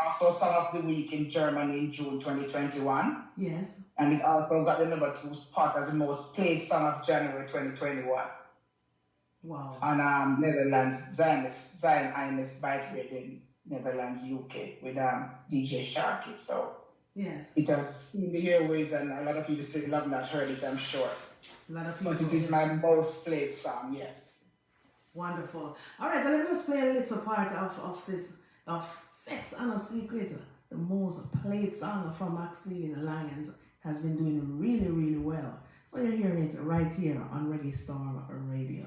Also Song of the Week in Germany in June 2021. Yes. And it also got the number 2 spot as the most played song of January 2021. Wow. On Netherlands, Zion Ines Bike Radio in Netherlands, UK, with DJ Sharky. So Yes. it has seen the airways, and a lot of people still have not heard it, I'm sure. A lot of people. But it is my most played song, yes. Wonderful. All right, so let me just play a little part of Sex and a Secret. The most played song from Maxine Lyons has been doing really, really well. So you're hearing it right here on Reggae Storm Radio.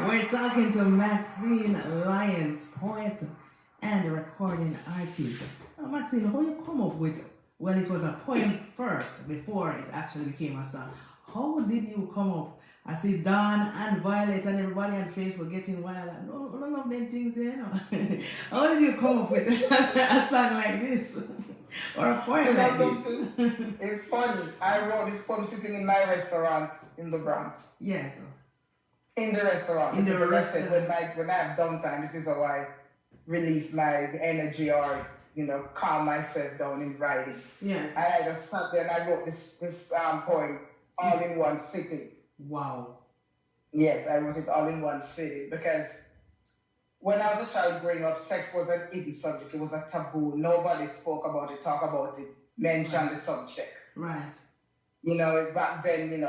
We're talking to Maxine Lyons, poet and recording artist. Now, Maxine, how you come up with, well, it was a poem first before it actually became a song. How did you come up? I see Don and Violet and everybody on Facebook getting wild. None of them things, you know. How did you come up with a song like this? Or a poem like this? It's funny. I wrote this poem sitting in my restaurant in the Bronx. Yes. In the restaurant. In the Because as I said, restaurant. when I have downtime, this is how I release my energy, or calm myself down in writing. Yes. And I just sat there and I wrote this poem all in one sitting. Wow. Yes, I wrote it all in one sitting because when I was a child growing up, sex was an hidden subject. It was a taboo. Nobody spoke about it, talk about it, mention the subject. Right. Back then,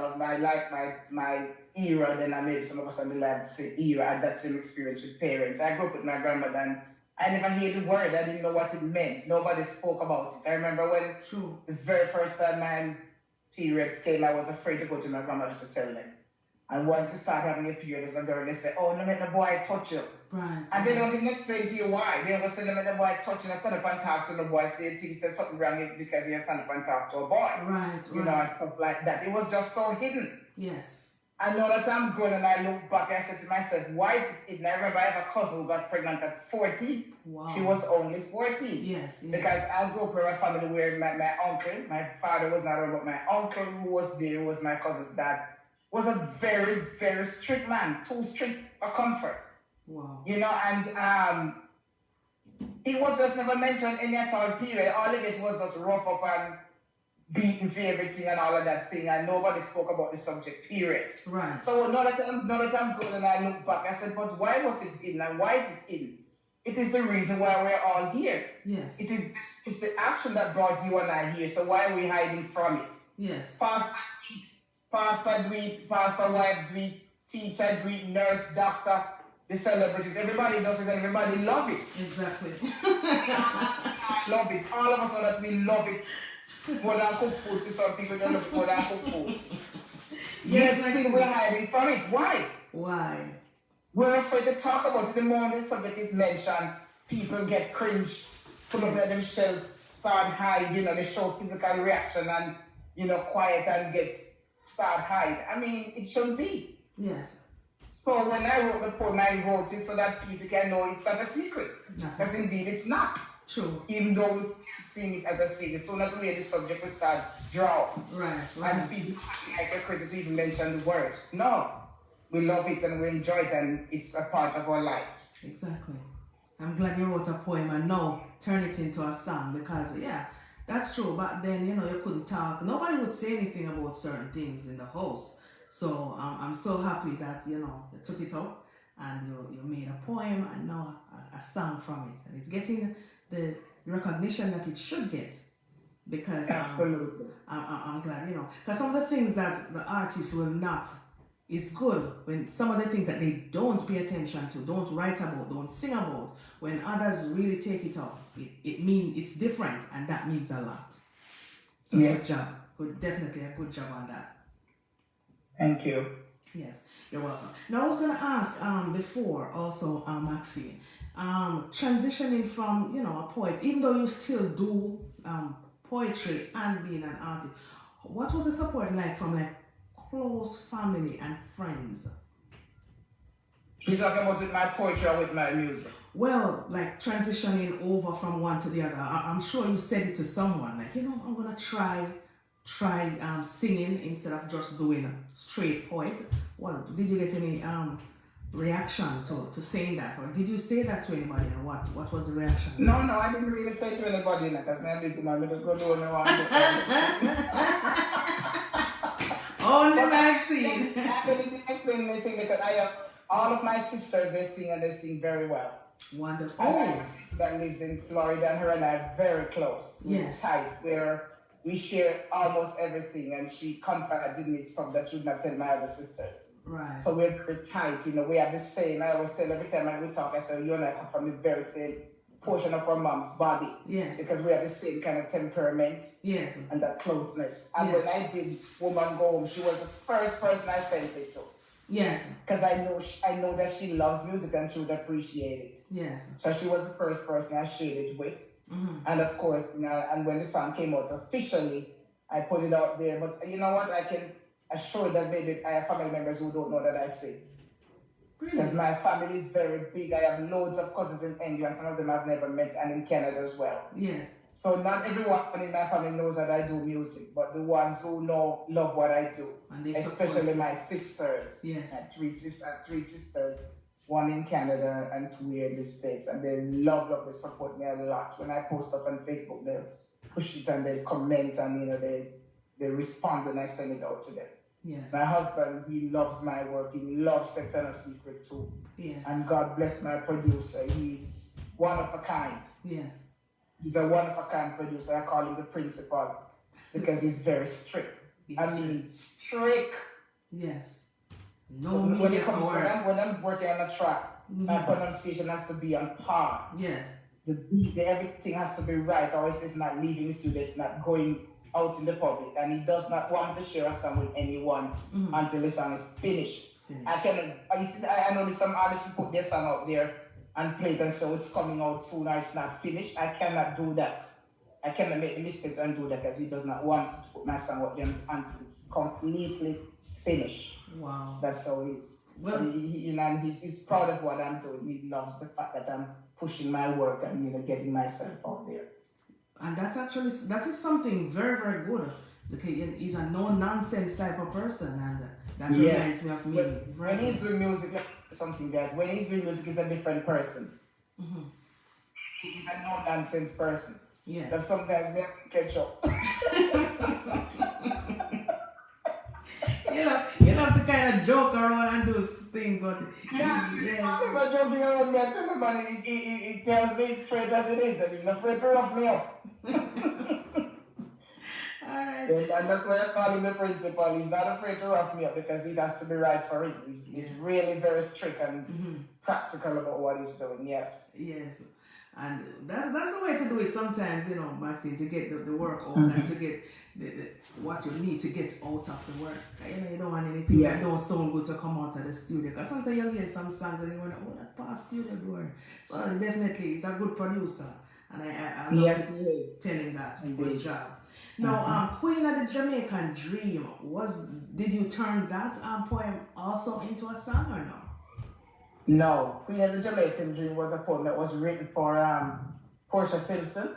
my era, then I maybe some of us on the lab say era, I had that same experience with parents. I grew up with my grandmother and I never heard the word. I didn't know what it meant. Nobody spoke about it. I remember when the very first time my periods came, I was afraid to go to my grandmother to tell them. And once you start having a period as a girl, they say, oh, no, make the boy touch you. Right. And they don't even explain to you why. They always say, no, make the boy touch you. And stand up and talk to the boy. Say, he said something wrong because he stand up and talk to a boy. Right. And stuff like that. It was just so hidden. Yes. I know that I'm grown and I look back, I said to myself, why is it hidden? I remember I have a cousin who got pregnant at 40. Wow. She was only 40. Yes. Because I grew up in a family where my uncle, my father was not around, but my uncle who was there, who was my cousin's dad, was a very, very strict man, too strict for comfort. Wow. And he was just never mentioned any at all, period. All he did was just rough up and beaten for everything and all of that thing, and nobody spoke about the subject, period. Right. So now that I'm good and I look back, I said, but why was it hidden and why is it hidden? It is the reason why we're all here. Yes. It's the action that brought you and I here, so why are we hiding from it? Yes. Pastor do it, pastor wife do it, teacher do it, nurse, doctor, the celebrities, everybody does it and everybody love it. Exactly. Love it. All of us know that we love it more than cook food. Some people don't love it more than cook food. Yes, still we're hiding from it. Why? Why? We're afraid to talk about it. The moment the subject is mentioned, people get cringe, pull up at themselves, start hiding, they show physical reaction and, quiet and start hide. I mean, it shouldn't be. Yes. So when I wrote the poem, I wrote it so that people can know it's not a secret. Because indeed it's not. True. Even though we're seeing it as a secret. So that's where the subject will start draw. Right. And people like a critic to even mention the words. No. We love it and we enjoy it and it's a part of our lives. Exactly. I'm glad you wrote a poem and now turn it into a song because, yeah, that's true. Back then, you couldn't talk. Nobody would say anything about certain things in the house. So I'm so happy that, you took it up and you made a poem and now a song from it. And it's getting the recognition that it should get because absolutely. I'm glad, because some of the things that the artists will not, it's good when some of the things that they don't pay attention to, don't write about, don't sing about, when others really take it up, it means it's different and that means a lot. So yes. Good job. Definitely a good job on that. Thank you. Yes, you're welcome. Now I was going to ask before also, Maxine, transitioning from, a poet, even though you still do poetry and being an artist, what was the support like from close family and friends? You're talking about with my poetry or with my music? Well, transitioning over from one to the other. I'm sure you said it to someone, I'm going to try singing instead of just doing straight poet. Well, did you get any reaction to saying that, or did you say that to anybody, and what was the reaction? No, I didn't really say it to anybody because my big man just go do no one. Only Maxine. I really didn't explain anything because I have all of my sisters. They sing and they sing very well. Wonderful. And I have a sister that lives in Florida, and her and I are very close. Yes. We're tight. We share almost everything, and she confided in me stuff that she would not tell my other sisters. Right. So we're very tight, we have the same. I always tell every time we talk, I say, you and I come from the very same portion of our mom's body. Yes. Because we have the same kind of temperament. Yes. And that closeness. And when I did Woman Go Home, she was the first person I sent it to. Yes. Because I know that she loves music and she would appreciate it. Yes. So she was the first person I shared it with. Mm-hmm. And of course, and when the song came out officially, I put it out there. But you know what? I can assure that maybe I have family members who don't know that I sing. Because my family is very big. I have loads of cousins in England. Some of them I've never met, and in Canada as well. Yes. So not everyone in my family knows that I do music, but the ones who know love what I do. Especially my sisters. Yes. I have three sisters. One in Canada and two here in the States. And they love, they support me a lot. When I post up on Facebook, they'll push it and they'll comment and, they respond when I send it out to them. Yes. My husband, he loves my work. He loves Sex and a Secret too. Yes. And God bless my producer. He's one of a kind. Yes. He's a one of a kind producer. I call him the principal because he's very strict. Strict. Yes. When it comes when I'm working on a track, my pronunciation has to be on par. Yes. The everything has to be right, or it's not leaving the studio, it's not going out in the public, and he does not want to share a song with anyone until the song is finished. I know some artists who put their song out there and play it, and so it's coming out soon or it's not finished. I cannot do that. I cannot make the mistake and do that because he does not want to put my song out there until it's completely finished. Wow. That's how it is. Well, so he's proud of what I'm doing. He loves the fact that I'm pushing my work and getting myself out there. And that is something very, very good. Because he's a no-nonsense type of person, and that reminds me of me. When he's doing music, something guys. When he's doing music, he's a different person. He's a no-nonsense person. Yes. That sometimes we have to catch up. You have to kind of joke around and do things. Yes. I'm not joking around me. I tell the man, he tells me it's straight as it is. And he's afraid to rough me up. Alright. And that's why I call him the principal. He's not afraid to rough me up because it has to be right for him. He's really very strict and practical about what he's doing. Yes. Yes. And that's the way to do it sometimes, Maxine, to get the work out and to get what you need to get out of the work. You don't want anything that don't sound good to come out of the studio. Because sometimes you'll hear some songs and you want to, that past studio door. So definitely, it's a good producer. And I love tell him that. Good job. Now, Queen of the Jamaican Dream, did you turn that poem also into a song or no? No, Queen of the Jamaican Dream was a poem that was written for Portia Simpson.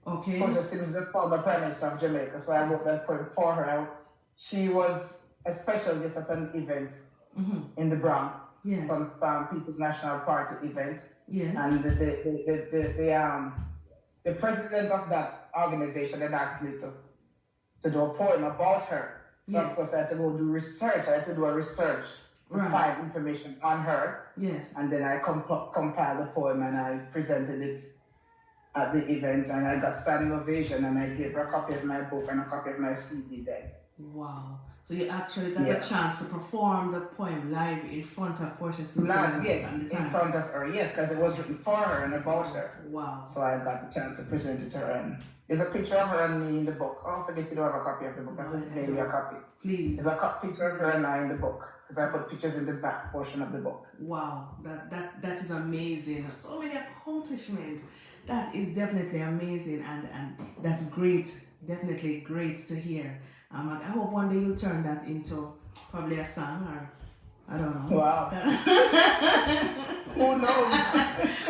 Okay. Portia Simpson is the former Prime Minister of Jamaica, so I wrote that poem for her. She was a special guest at an event in the Bronx, some People's National Party event. Yes. And the president of that organization had asked me to do a poem about her. So of course I had to go do research. I had to do a research to find information on her. Yes. And then I compiled the poem and I presented it at the event and I got standing ovation and I gave her a copy of my book and a copy of my CD then. Wow. So you actually got a chance to perform the poem live in front of Portia Simpson? In front of her, yes, because it was written for her and about her. Wow. So I got the chance to present it to her. And there's a picture of her and me in the book. Oh, forget you don't have a copy of the book. I will mail you a copy. Please. There's a picture of her and I in the book. Because I put pictures in the back portion of the book. Wow, that is amazing. So many accomplishments. That is definitely amazing and that's great. Definitely great to hear. I hope one day you'll turn that into probably a song or I don't know. Wow. Who knows?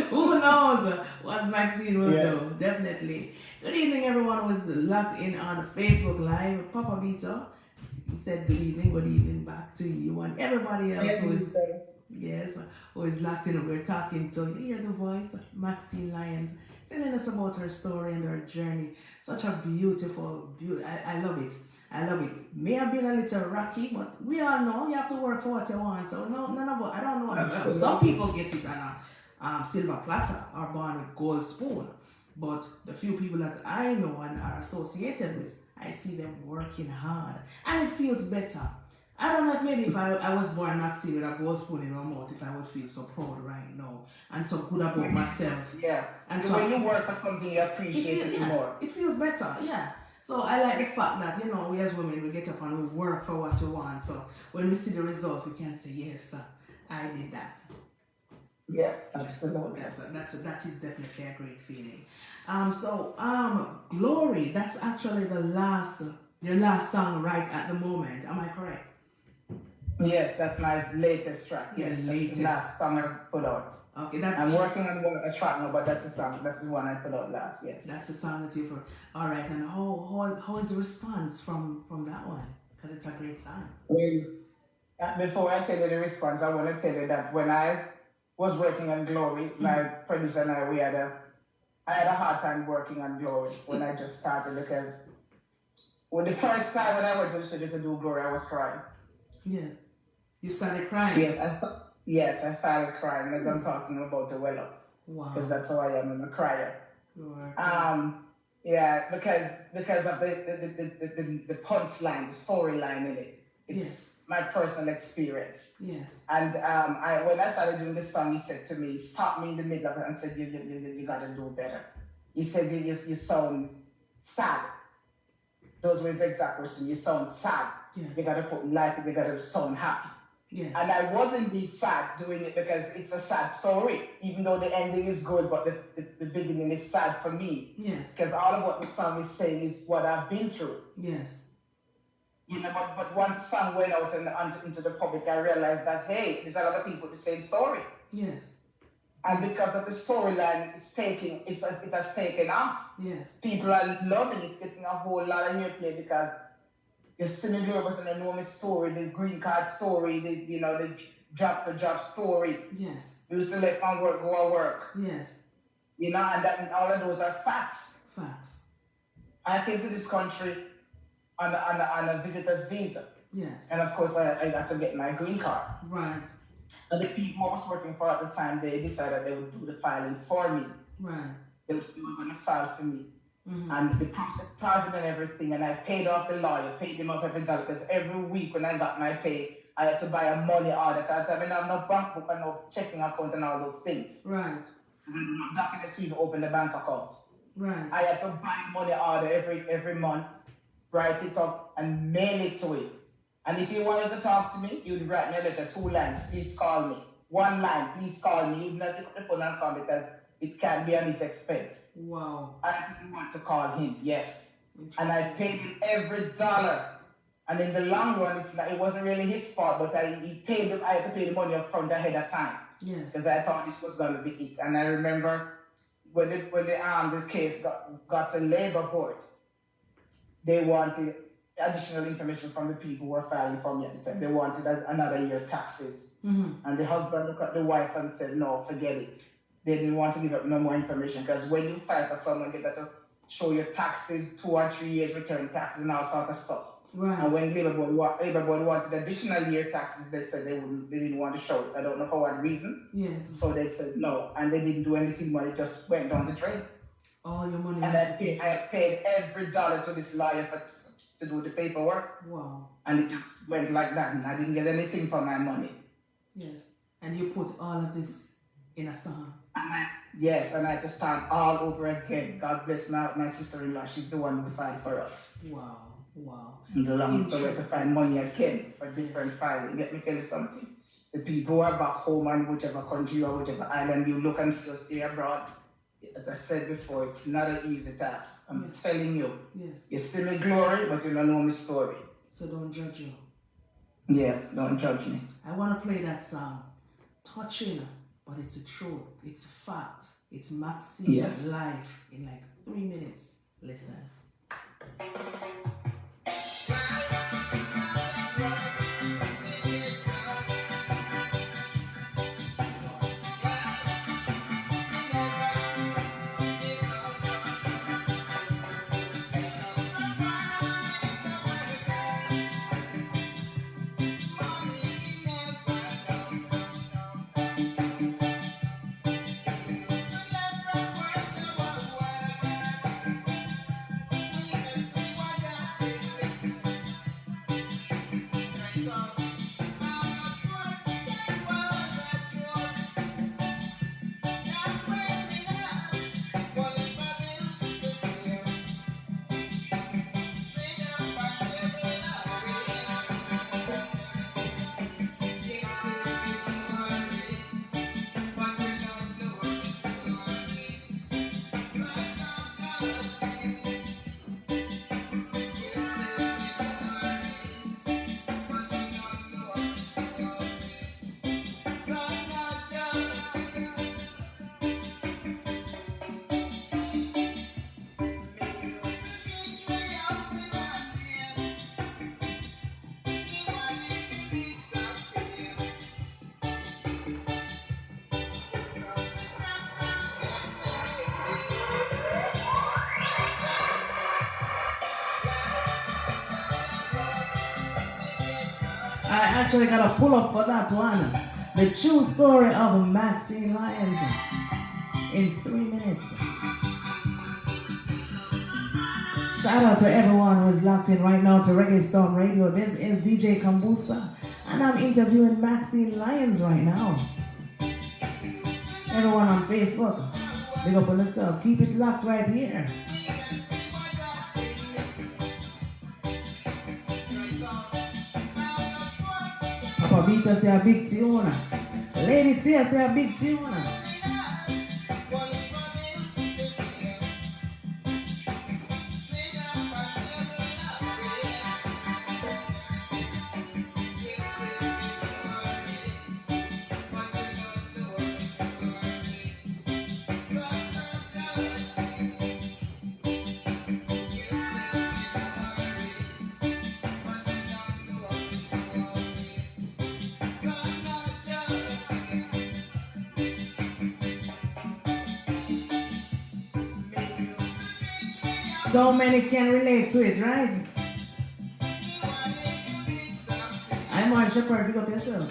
Who knows what Maxine will do. Definitely. Good evening, everyone who is locked in on Facebook Live. Papa Vito, he said good evening back to you and everybody else who is locked in. We're talking to, you hear the voice, Maxine Lyons, telling us about her story and her journey. Such a beautiful, I love it. I love it. May have been a little rocky, but we all know you have to work for what you want. So none of us, I don't know. Absolutely. Some people get it on a silver platter or born with gold spoon. But the few people that I know and are associated with, I see them working hard. And it feels better. I don't know if maybe if I was born Maxine with a gold spoon in my mouth, if I would feel so proud right now and so good about myself. Yeah. And so when you work for something, you appreciate it more. It feels better, yeah. So I like the fact that, we as women, we get up and we work for what we want. So when we see the result, we can say, yes, I did that. Yes, absolutely. That is definitely a great feeling. Glory, that's actually your last song right at the moment. Am I correct? Yes, that's my latest track. Yes, that's the last song I put out. Okay, I'm working on a track now, but that's the song. That's the one I put out last. Yes. That's the song that you put. All right, and how is the response from that one? Because it's a great song. Well, before I tell you the response, I want to tell you that when I was working on Glory, my producer and I had a hard time working on Glory when I just started because Well, the first time when I went to the studio to do Glory, I was crying. Yes. You started crying. Yes, I started crying as I'm Mm. talking about the well up. Wow. Because that's how I am. I'm a crier. You are crying. Yeah, because of the punchline, the storyline in it. It's my personal experience. Yes. And when I started doing the song, he said to me, stopped me in the middle of it and said, you got to do better. He said, you sound sad. Those were his exact words. You sound sad. Yeah. You got to put life, you got to sound happy. Yeah. And I was indeed sad doing it because it's a sad story, even though the ending is good, but the beginning is sad for me. Yes. Because all of what the song is saying is what I've been through. Yes. You know, but once the song went out into the public, I realized that, hey, there's a lot of people with the same story. Yes. And because of the storyline, it has taken off. Yes. People are loving it. It's getting a whole lot of airplay because you're singing Robert and enormous story, the green card story, the job to job story. Yes. You used to let my work go to work. Yes. You know, and that all of those are facts. Facts. I came to this country on a visitor's visa. Yes. And of course I got to get my green card. Right. And the people I was working for at the time, they decided they would do the filing for me. Right. They were going to file for me. Mm-hmm. And the process started and everything, and I paid off the lawyer, paid him off every dollar, because every week when I got my pay, I had to buy a money order, because I didn't have no bank book and no checking account and all those things. Right. Because documents to even open the bank account. Right. I had to buy money order every month, write it up, and mail it to him. And if he wanted to talk to me, he would write me a letter, 2 lines, please call me. 1 line, please call me. He would not pick up the phone and call me because it can be on his expense. Wow. I didn't want to call him, yes. And I paid him every dollar. And in the long run, it wasn't really his fault, but I had to pay the money up front ahead of time. Yes. Because I thought this was going to be it. And I remember when the case got to Labor Board, they wanted additional information from the people who were filing for me at the time. They wanted another year taxes. Mm-hmm. And the husband looked at the wife and said, no, forget it. They didn't want to give up no more information because when you file for someone, they got to show your taxes, 2 or 3 years return taxes and all sort of stuff. Right. And when Labor Board wanted additional year taxes, they said they didn't want to show it. I don't know for what reason. Yes. So they said no, and they didn't do anything more. It just went down the drain. All your money. And I paid every dollar to this lawyer to do the paperwork. Wow. And it just went like that, and I didn't get anything for my money. Yes. And you put all of this in a song. Yes, and I had to start all over again. God bless my sister-in-law. She's the one who filed for us. Wow. Wow. In the long so we had to find money again for different filing. Let me tell you something. The people who are back home and whichever country or whichever island you look and still stay abroad, as I said before, it's not an easy task. I'm telling you. Yes. You see me glory, but you don't know my story. So don't judge you. Yes, don't judge me. I want to play that song. Touching, but it's a truth. It's a fact. It's Maxine live in like 3 minutes. Listen. I actually got a pull up for that one. The true story of Maxine Lyons in 3 minutes. Shout out to everyone who is locked in right now to Reggae Storm Radio. This is DJ Kambooster, and I'm interviewing Maxine Lyons right now. Everyone on Facebook, big up on yourself. Keep it locked right here. Papa Beta say a big tune. Lady Tia say a big tune. So many can relate to it, right? I'm on Shepherd, pick up yourself.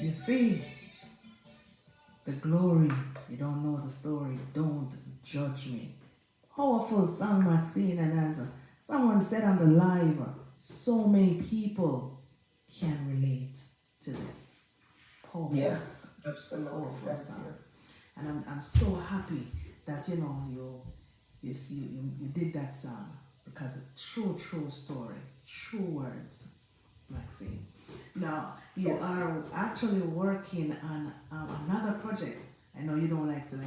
You see, the glory, you don't know the story, don't judge me. Powerful song, Maxine, and as someone said on the live, so many people can relate to this. Powerful. Yes, absolutely. Powerful song. And I'm so happy that you did that song, because true story, true words, Maxine. Now, you are actually working on another project. I know you don't like to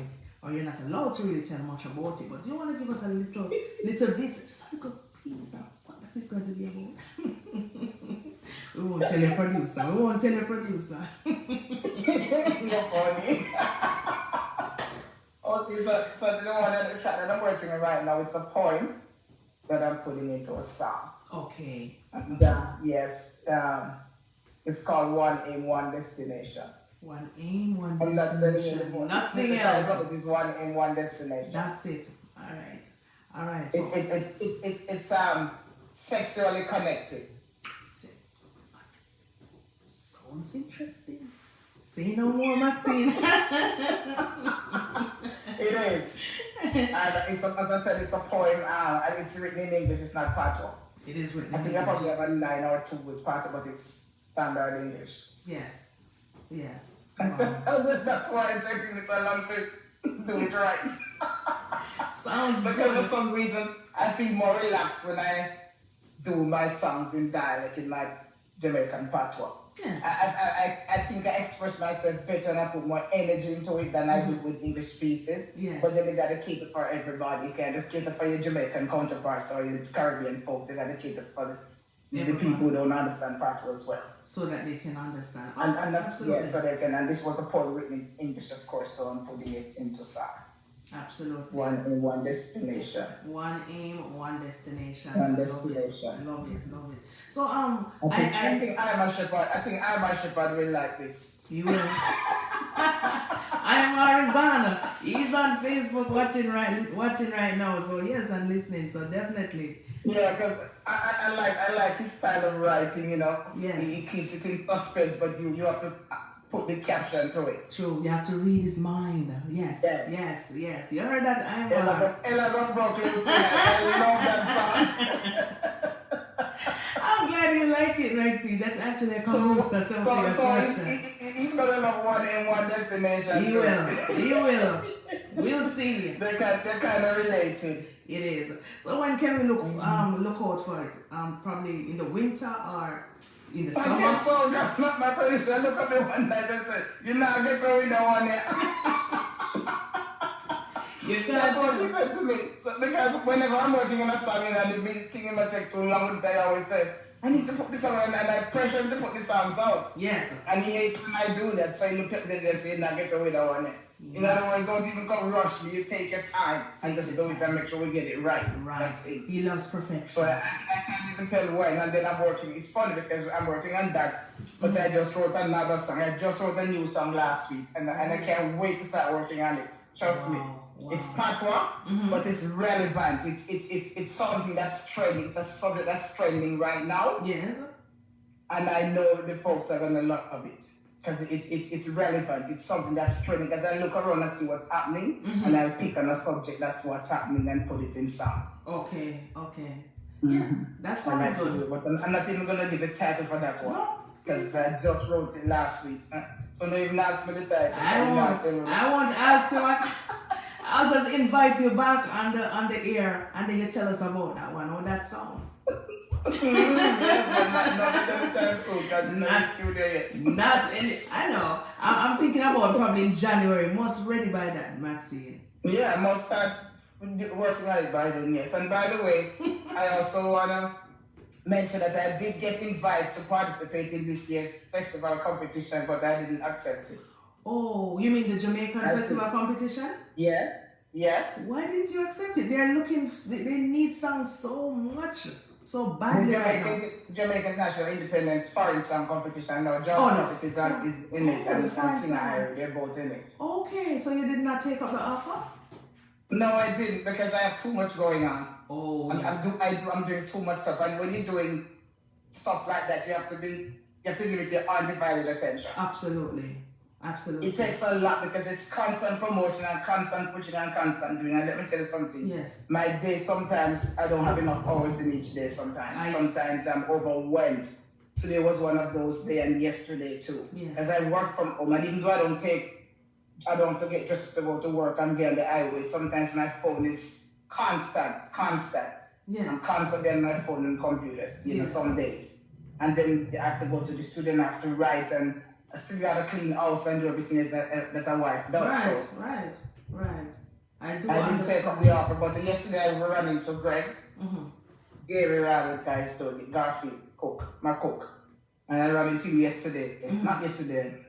or you're not allowed to really tell much about it, but do you want to give us a little bit, just a little piece of what that is going to be about? We won't tell your producer. You're funny. Okay, so the one that I'm working on right now, it's a poem that I'm putting into a song. Okay. And, yes. It's called One Aim, One Destination. One aim, one And destination. Nothing else. It is One Aim, One Destination. That's it. All right. It's sexually connected. Sounds interesting. Say no more, Maxine. It is. And as I said, it's a poem, and it's written in English. It's not patois. It is written. I think I probably have a line or two with patois, but it's standard English. Yes. That's why it's taking me so long to do it right. Sounds because good. for some reason I feel more relaxed when I do my songs in dialect, in my Jamaican patois. Yes. I think I express myself better and I put more energy into it than I do with English pieces. Yes. But then you gotta keep it for everybody. You can't just cater for your Jamaican counterparts or your Caribbean folks. You gotta keep it for the people who don't understand patois as well. So that they can understand. And absolutely. Yeah, so they can. And this was a poem written in English, of course, so I'm putting it into song. Absolutely. One aim, one destination. One aim, one destination. One destination. Love it. So I think I'm a shepherd will like this. You will. I'm Arizona. He's on Facebook watching right now. So yes, I'm listening. So definitely. Yeah, because I like his style of writing. Yes. He keeps it in suspense, but you have to put the caption to it. True. You have to read his mind. Yes. You heard that? Ella Brooklyn's I love that song. I'm glad you like it, Maxine. That's actually a Kambooster question. He's gonna love One Aim, One Destination. He will. We'll see. They're kind of related. It is. So when can we look out for it? Probably in the winter or in the I summer? guess so. That's not my producer. Look at me one night and said, "You not get away the one here." That's what he said to me. So, because whenever I'm working on a song and the big thing in my take too long, I always say, I need to put this on, and I pressure him to put the songs out. Yes. And he hates when I do that, so he look at them and say, "Not get away the one here." In other words, don't even come rush me. You take your time and just do it and make sure we get it right. That's it. He loves perfection. So I can't even tell when, and then I'm working. It's funny because I'm working on that, but I just wrote another song. I just wrote a new song last week, and I can't wait to start working on it. Trust me. It's patois, but it's relevant. It's something that's trending. It's a subject that's trending right now. Yes. And I know the folks are gonna love it. Because it's relevant, it's something that's trending. Because I look around and see what's happening, and I pick on a subject that's what's happening and put it in song. Okay. Yeah, that sounds good. But I'm not even gonna give a title for that one, because I just wrote it last week. So no, even ask me the title. I won't ask you what. I'll just invite you back on the air, and then you tell us about that one or that song. Not any. I know. I'm thinking about probably in January. Most ready by that, Maxine. Yeah, I must start working on it by then. Yes. And by the way, I also wanna mention that I did get invited to participate in this year's festival competition, but I didn't accept it. Oh, you mean the Jamaican festival competition? Yes. Why didn't you accept it? They need songs so much. So badly right now. Jamaican National Independence Foreign Song Competition. No, John Prophet is in it, and Singer Irie, they're both in it. Okay, so you did not take up the offer? No, I didn't, because I have too much going on. Oh, I'm doing too much stuff, and when you're doing stuff like that, you have to give it your undivided attention. Absolutely. It takes a lot because it's constant promotion and constant pushing and constant doing. And let me tell you something. Yes. My day, sometimes I don't have enough hours in each day. Sometimes I'm overwhelmed. Today was one of those days, and yesterday too. Yes. As I work from home, and even though I don't have to get dressed to go to work and get on the highway. Sometimes my phone is constant. Yes. I'm constantly on my phone and computers. Some days, and then I have to go to the studio and I have to write, and I still got to clean house and do everything that a wife does. Right. I didn't take up the offer, but yesterday I was running to Greg. Gary Ralli's guy's dog, Garfield my cook. And I ran into him yesterday, not yesterday,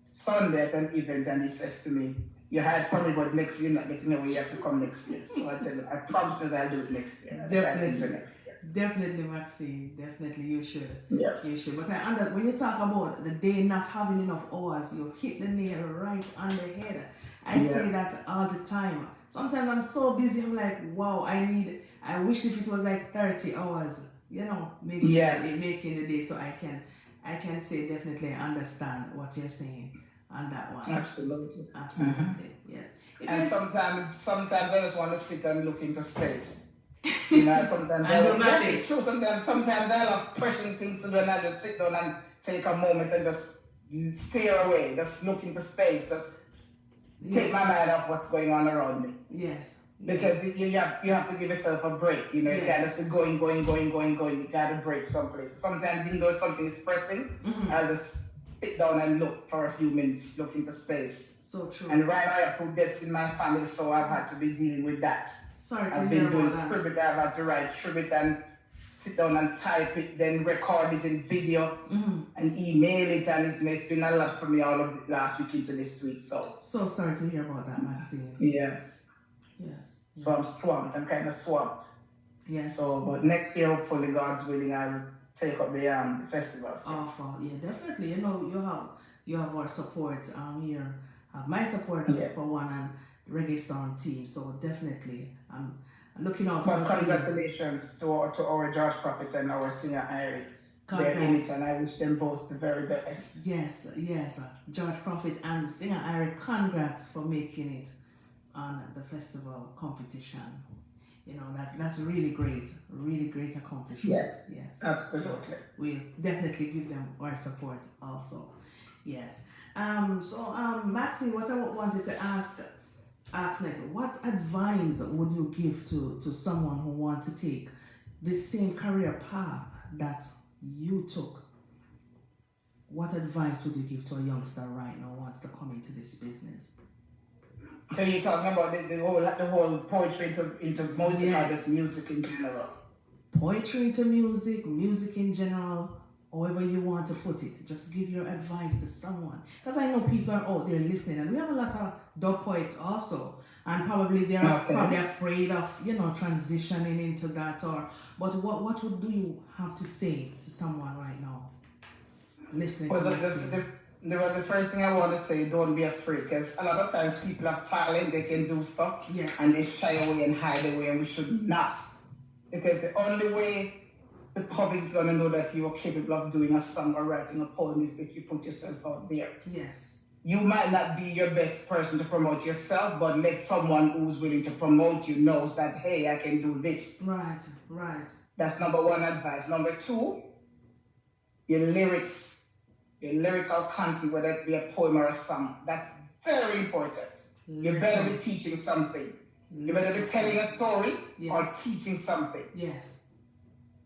Sunday at an event, and he says to me, "You had for me, but next year you're not getting away, you have to come next year." So I tell him, I promise that I'll do it next year. Definitely, Maxine. Definitely, you should. Yes. You should. But when you talk about the day not having enough hours, you hit the nail right on the head. I say that all the time. Sometimes I'm so busy, I'm like, wow, I wish if it was like 30 hours, making the day, so I can say definitely understand what you're saying on that one. Absolutely. Yes. And sometimes I just want to sit and look into space. Sometimes it's true. Sometimes I have pressing things to do, and I just sit down and take a moment and just stare away, just look into space, just take my mind off what's going on around me. Yes. Because you have to give yourself a break. You can't just be going. You gotta break someplace. Sometimes, even though something is pressing, I'll just sit down and look for a few minutes, look into space. So true. And right now I have 2 deaths in my family, so I've had to be dealing with that. I've been doing tribute. I've had to write tribute and sit down and type it, then record it in video and email it, and it's been a lot for me all of the last week into this week. So sorry to hear about that, Maxine. Yes. So I'm swamped. I'm kind of swamped. Yes. So, but next year, hopefully, God's willing, I'll take up the festival. Awful. Yeah, definitely. You have our support here. Have my support for one, and Reggae Storm team. So definitely, I'm looking out for. But congratulations to our George Prophet and our singer Irie. They're in it, and I wish them both the very best. Yes. George Prophet and singer Irie, congrats for making it on the festival competition. That's really great accomplishment. Yes. Absolutely. We'll definitely give them our support also. Yes. So Maxine, what I wanted to ask, ask next, what advice would you give to someone who wants to take this same career path that you took? What advice would you give to a youngster right now who wants to come into this business? So you're talking about the whole poetry into music or just music in general? Poetry into music, music in general, however you want to put it. Just give your advice to someone. Because I know people are out there listening, and we have a lot of dub poets also. And probably they're probably afraid of, transitioning into that. But what would do you have to say to someone right now listening to Maxine? The first thing I want to say, don't be afraid, because a lot of times people have talent, they can do stuff, yes, and they shy away and hide away, and we should not. Because the only way the public is going to know that you are capable of doing a song or writing a poem is if you put yourself out there. Yes. You might not be your best person to promote yourself, but let someone who's willing to promote you knows that, hey, I can do this. Right. That's number one advice. Number two, your lyrics. Your lyrical content, whether it be a poem or a song, that's very important. You better be teaching something. You better be telling a story, yes, or teaching something. Yes.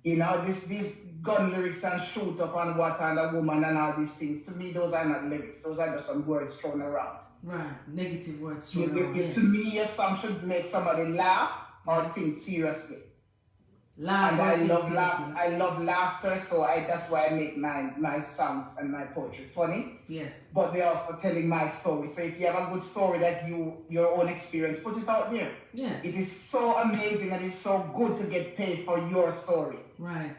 These gun lyrics and shoot up and what and a woman and all these things, to me, those are not lyrics. Those are just some words thrown around. Right. Negative words thrown around. Yes. To me, your song should make somebody laugh or think seriously. Laugh, and I love laughter. I love laughter, so that's why I make my songs and my poetry funny. Yes. But they're also telling my story. So if you have a good story that your own experience, put it out there. Yes. It is so amazing and it's so good to get paid for your story. Right.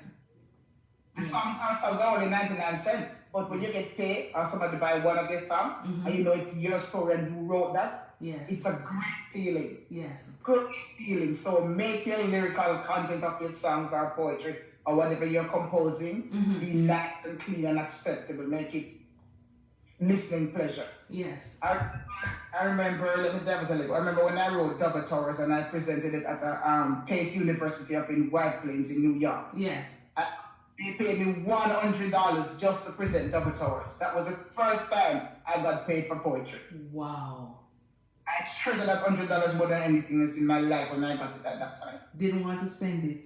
The songs ourselves are only 99 cents, but when you get paid or somebody buy one of your songs, and you know it's your story and you wrote that, yes, it's a great feeling. Yes. Great feeling. So make your lyrical content of your songs or poetry or whatever you're composing be nice and clean and acceptable. Make it listening pleasure. Yes. I remember, let me tell you, I remember when I wrote Double Towers and I presented it at a Pace University up in White Plains in New York. Yes. They paid me $100 just to present Double Towers. That was the first time I got paid for poetry. Wow. I treasure that $100 more than anything else in my life when I got it at that time. Didn't want to spend it.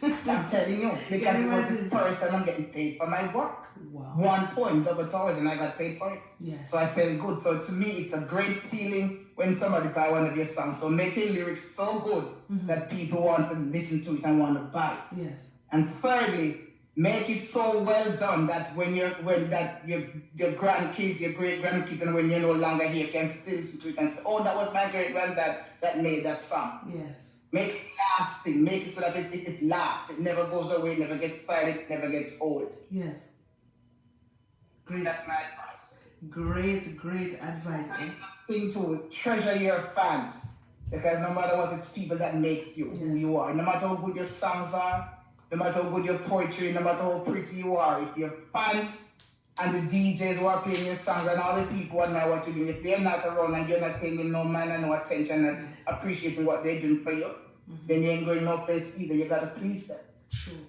I'm telling you, because it was the first time I'm getting paid for my work. Wow. One poem, Double Towers, and I got paid for it. Yes. So I felt good. So to me, it's a great feeling when somebody buy one of your songs. So make your lyrics so good that people want to listen to it and want to buy it. Yes. And thirdly, make it so well done that when your grandkids, your great grandkids, and when you're no longer here, can still listen to it and say, "Oh, that was my great granddad that made that song." Yes. Make it lasting. Make it so that it lasts. It never goes away. It never gets tired. It never gets old. Yes. Great. That's my advice. Great advice. Thing to treasure your fans, because no matter what, it's people that makes you who you are. No matter how good your songs are. No matter how good your poetry, no matter how pretty you are, if your fans and the DJs who are playing your songs and all the people who know what you're doing, if they're not around and you're not paying them no mind and no attention and appreciating what they're doing for you, then you ain't going no place either. You got to please them. True.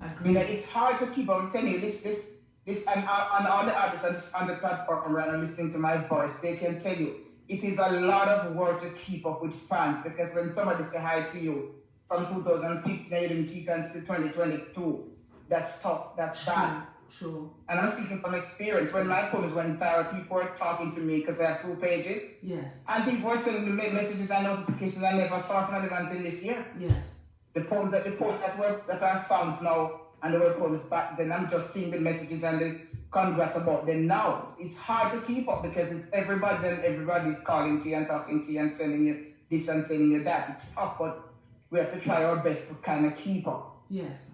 Agree. It's hard to keep. I'm telling you, this and all the artists on the platform right now listening to my voice, they can tell you it is a lot of work to keep up with fans, because when somebody say hi to you from 2015, you didn't see it until 2022. That's tough. That's bad. Sure. And I'm speaking from experience. When my poems went viral, people were talking to me because I have 2 pages. Yes. And people were sending me messages and notifications I never saw some of them until this year. Yes. The poems that are songs now and they were poems back then, I'm just seeing the messages and the congrats about them now. It's hard to keep up because it's everybody's calling to you and talking to you and sending you this and sending you that. It's tough, but we have to try our best to kind of keep up. Yes.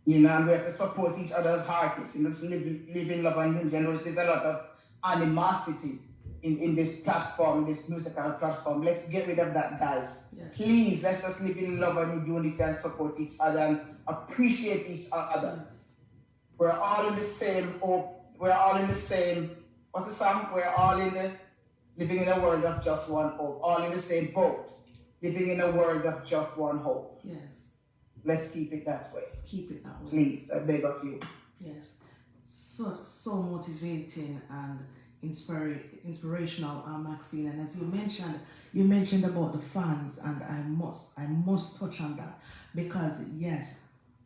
And we have to support each other's artists. Live in love and unity. There's a lot of animosity in this platform, this musical platform. Let's get rid of that, guys. Yes. Please, let's just live in love and in unity and support each other and appreciate each other. Yes. We're all in the same hope. We're all in the same, what's the song? We're all living in a world of just one hope. All in the same boat. Living in a world of just one hope. Yes. Let's keep it that way. Keep it that way. Please, I beg of you. Yes. So motivating, and inspirational, Maxine. And as you mentioned about the fans, and I must touch on that because yes,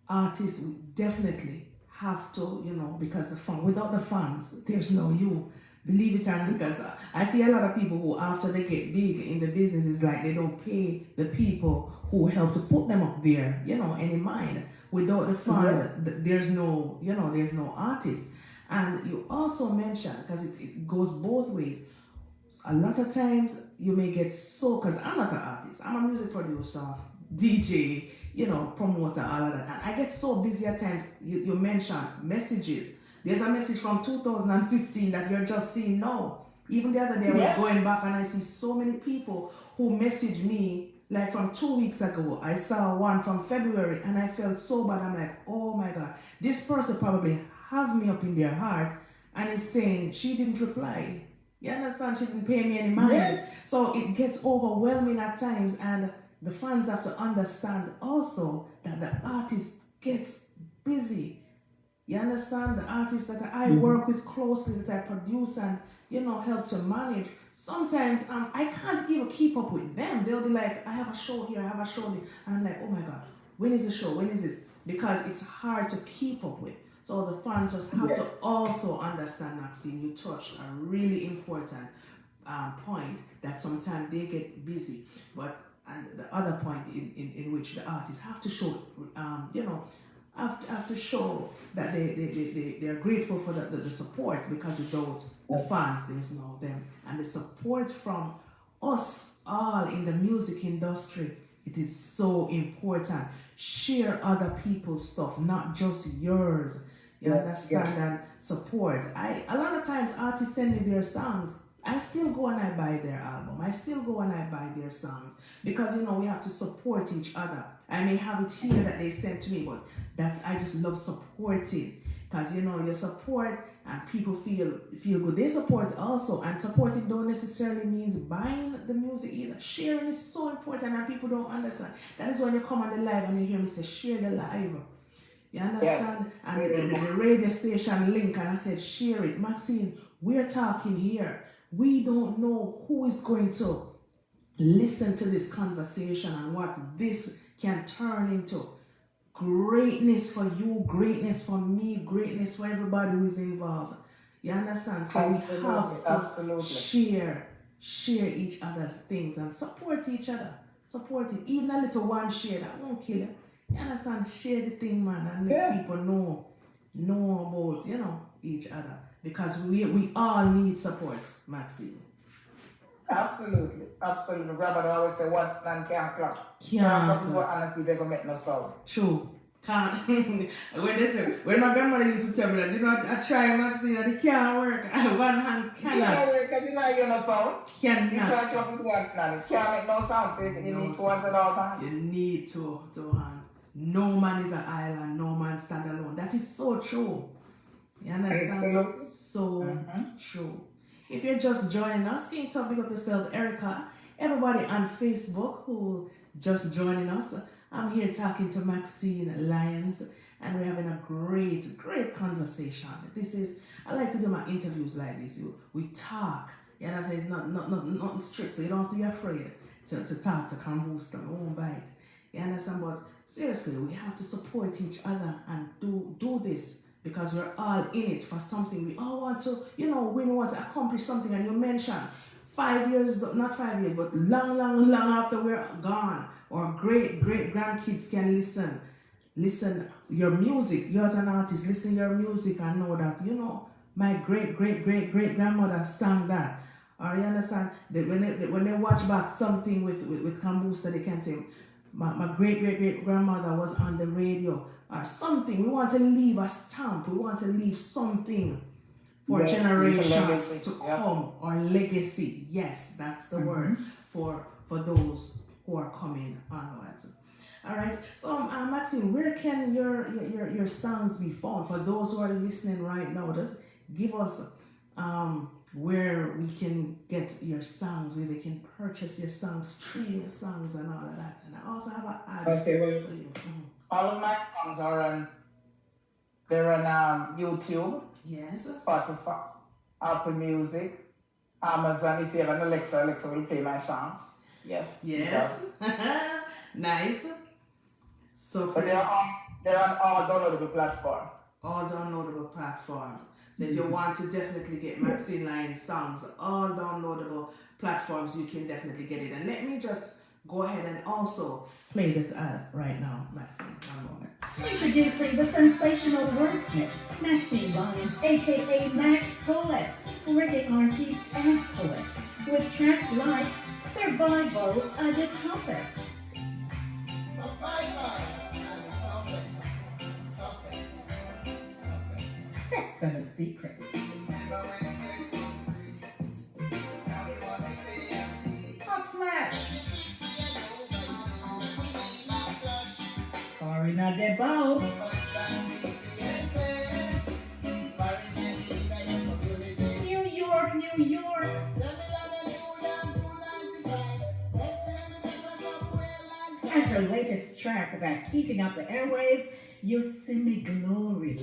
artists definitely have to, because without the fans, there's no you. Believe it or not, because I see a lot of people who, after they get big in the business, is like they don't pay the people who help to put them up there, any mind. Without the fund, there's no, there's no artist. And you also mentioned, because it goes both ways, a lot of times you may get so, because I'm not an artist, I'm a music producer, DJ, promoter, all of that. And I get so busy at times. You mentioned messages. There's a message from 2015 that you're just seeing now. Even the other day I was going back and I see so many people who messaged me like from 2 weeks ago. I saw one from February and I felt so bad. I'm like, oh my God, this person probably have me up in their heart and is saying she didn't reply. You understand? She didn't pay me any mind. Yeah. So it gets overwhelming at times, and the fans have to understand also that the artist gets busy. You understand? The artists that I work with closely, that I produce and help to manage. Sometimes I can't even keep up with them. They'll be like, I have a show here, I have a show there. And I'm like, oh my God, when is the show? When is this? Because it's hard to keep up with. So the fans just have to also understand, Maxine, you touched a really important point that sometimes they get busy. And the other point in which the artists have to show, have to show that they're grateful for the support, because without the fans, there's no them. And the support from us all in the music industry, it is so important. Share other people's stuff, not just yours. You understand? And support. A lot of times artists send me their songs. I still go and I buy their album. I still go and I buy their songs. Because, we have to support each other. I may have it here that they sent to me, but I just love supporting. Because, you support and people feel good. They support also. And supporting don't necessarily means buying the music either. Sharing is so important and people don't understand. That is when you come on the live and you hear me say, share the live. You understand? Yeah. And the radio station link, and I said, share it. Maxine, we're talking here. We don't know who is going to listen to this conversation and what this can turn into. Greatness for you, greatness for me, greatness for everybody who is involved. You understand? So we have to share each other's things and support each other. Support it. Even a little one share, that won't kill you. You understand? Share the thing, man, and let people know about, each other. Because we all need support, Maxine. Absolutely. Robert always say one man can't clap. Some people honestly they gonna make no sound. True. Can't. when my grandmother used to tell me that, I try, Maxine, and it can't work. One hand cannot. It can't work because you know you no sound. Cannot. You try to clap with one hand, it can't make no sound. So you need two hands at all times. You need two hands. No man is an island, no man stand alone. That is so true. You understand? So true. If you're just joining us, can you talk big up yourself, Erica? Everybody on Facebook who just joining us, I'm here talking to Maxine Lyons, and we're having a great conversation. I like to do my interviews like this. We talk. You understand? It's not strict, so you don't have to be afraid to talk to Kambooster. We won't bite. You understand? But seriously, we have to support each other and do this. Because we're all in it for something. We all want to, we want to accomplish something. And you mentioned 5 years, not 5 years, but long after we're gone, our great grandkids can listen your music. You as an artist, listen your music and know that, my great grandmother sang that. Or you understand that when they watch back something with Kambooster, they can say, my great grandmother was on the radio. Or something. We want to leave a stamp. We want to leave something for generations to come. Or legacy. Yes, that's the word for those who are coming onwards. All right. So, Maxine, where can your songs be found? For those who are listening right now, just give us where we can get your songs, where they can purchase your songs, stream your songs, and all of that. And I also have an ad for you. All of my songs are they're on YouTube, yes, Spotify, Apple Music, Amazon. If you have an Alexa, Alexa will play my songs. Yes, it Yes. does. Nice. So So they're on all downloadable platforms. all downloadable platforms. So if you want to definitely get Maxine Lyons songs, all downloadable platforms, you can definitely get it. And let me just go ahead and also play this ad right now, Maxine. One moment. Introducing the sensational wordsmith, Maxine Lyons, aka Max Poet, reggae artist and poet, with tracks like Survival at the Toughest, Sex and a Secret, Hot Flash, Sorry Not Debo, New York, New York, and her latest track that's heating up the airwaves, Yosemite Glory.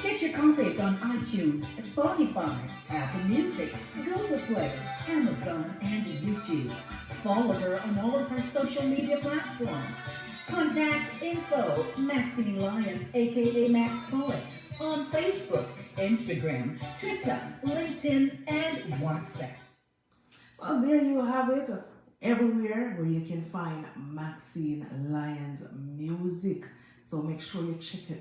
Get your copies on iTunes, Spotify, Apple Music, Google Play, Amazon, and YouTube. Follow her on all of her social media platforms. Contact info Maxine Lyons, aka Max Poet, on Facebook, Instagram, Twitter, LinkedIn, and WhatsApp. So there you have it. Everywhere where you can find Maxine Lyons music. So make sure you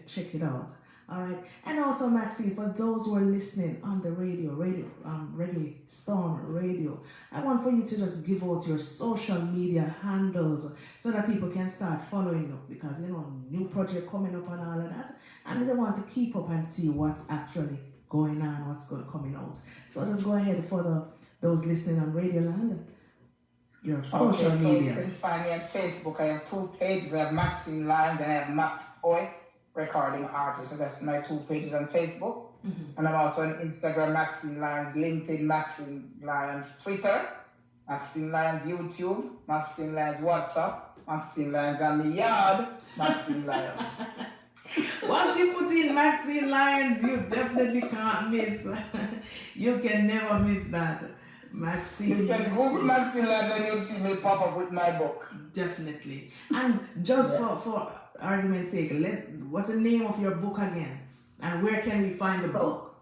check it out. All right. And also, Maxine, for those who are listening on the radio, Reggae Storm Radio, I want for you to just give out your social media handles so that people can start following you, because new project coming up and all of that, and they want to keep up and see what's actually going on, what's coming out. So just go ahead for those listening on Radio Land. Your social media. You can find me on Facebook. I have 2 pages. I have Maxine Lyons and I have Max Poet, recording artist. So that's my 2 pages on Facebook. Mm-hmm. And I'm also on Instagram, Maxine Lyons, LinkedIn, Maxine Lyons, Twitter, Maxine Lyons YouTube, Maxine Lyons WhatsApp, Maxine Lyons on the yard, Maxine Lyons. Once you put in Maxine Lyons, you definitely can't miss. You can never miss that. Maxine. You can Google Maxine Lyons and you'll see me pop up with my book. Definitely. And just for argument's sake, what's the name of your book again? And where can we find the book?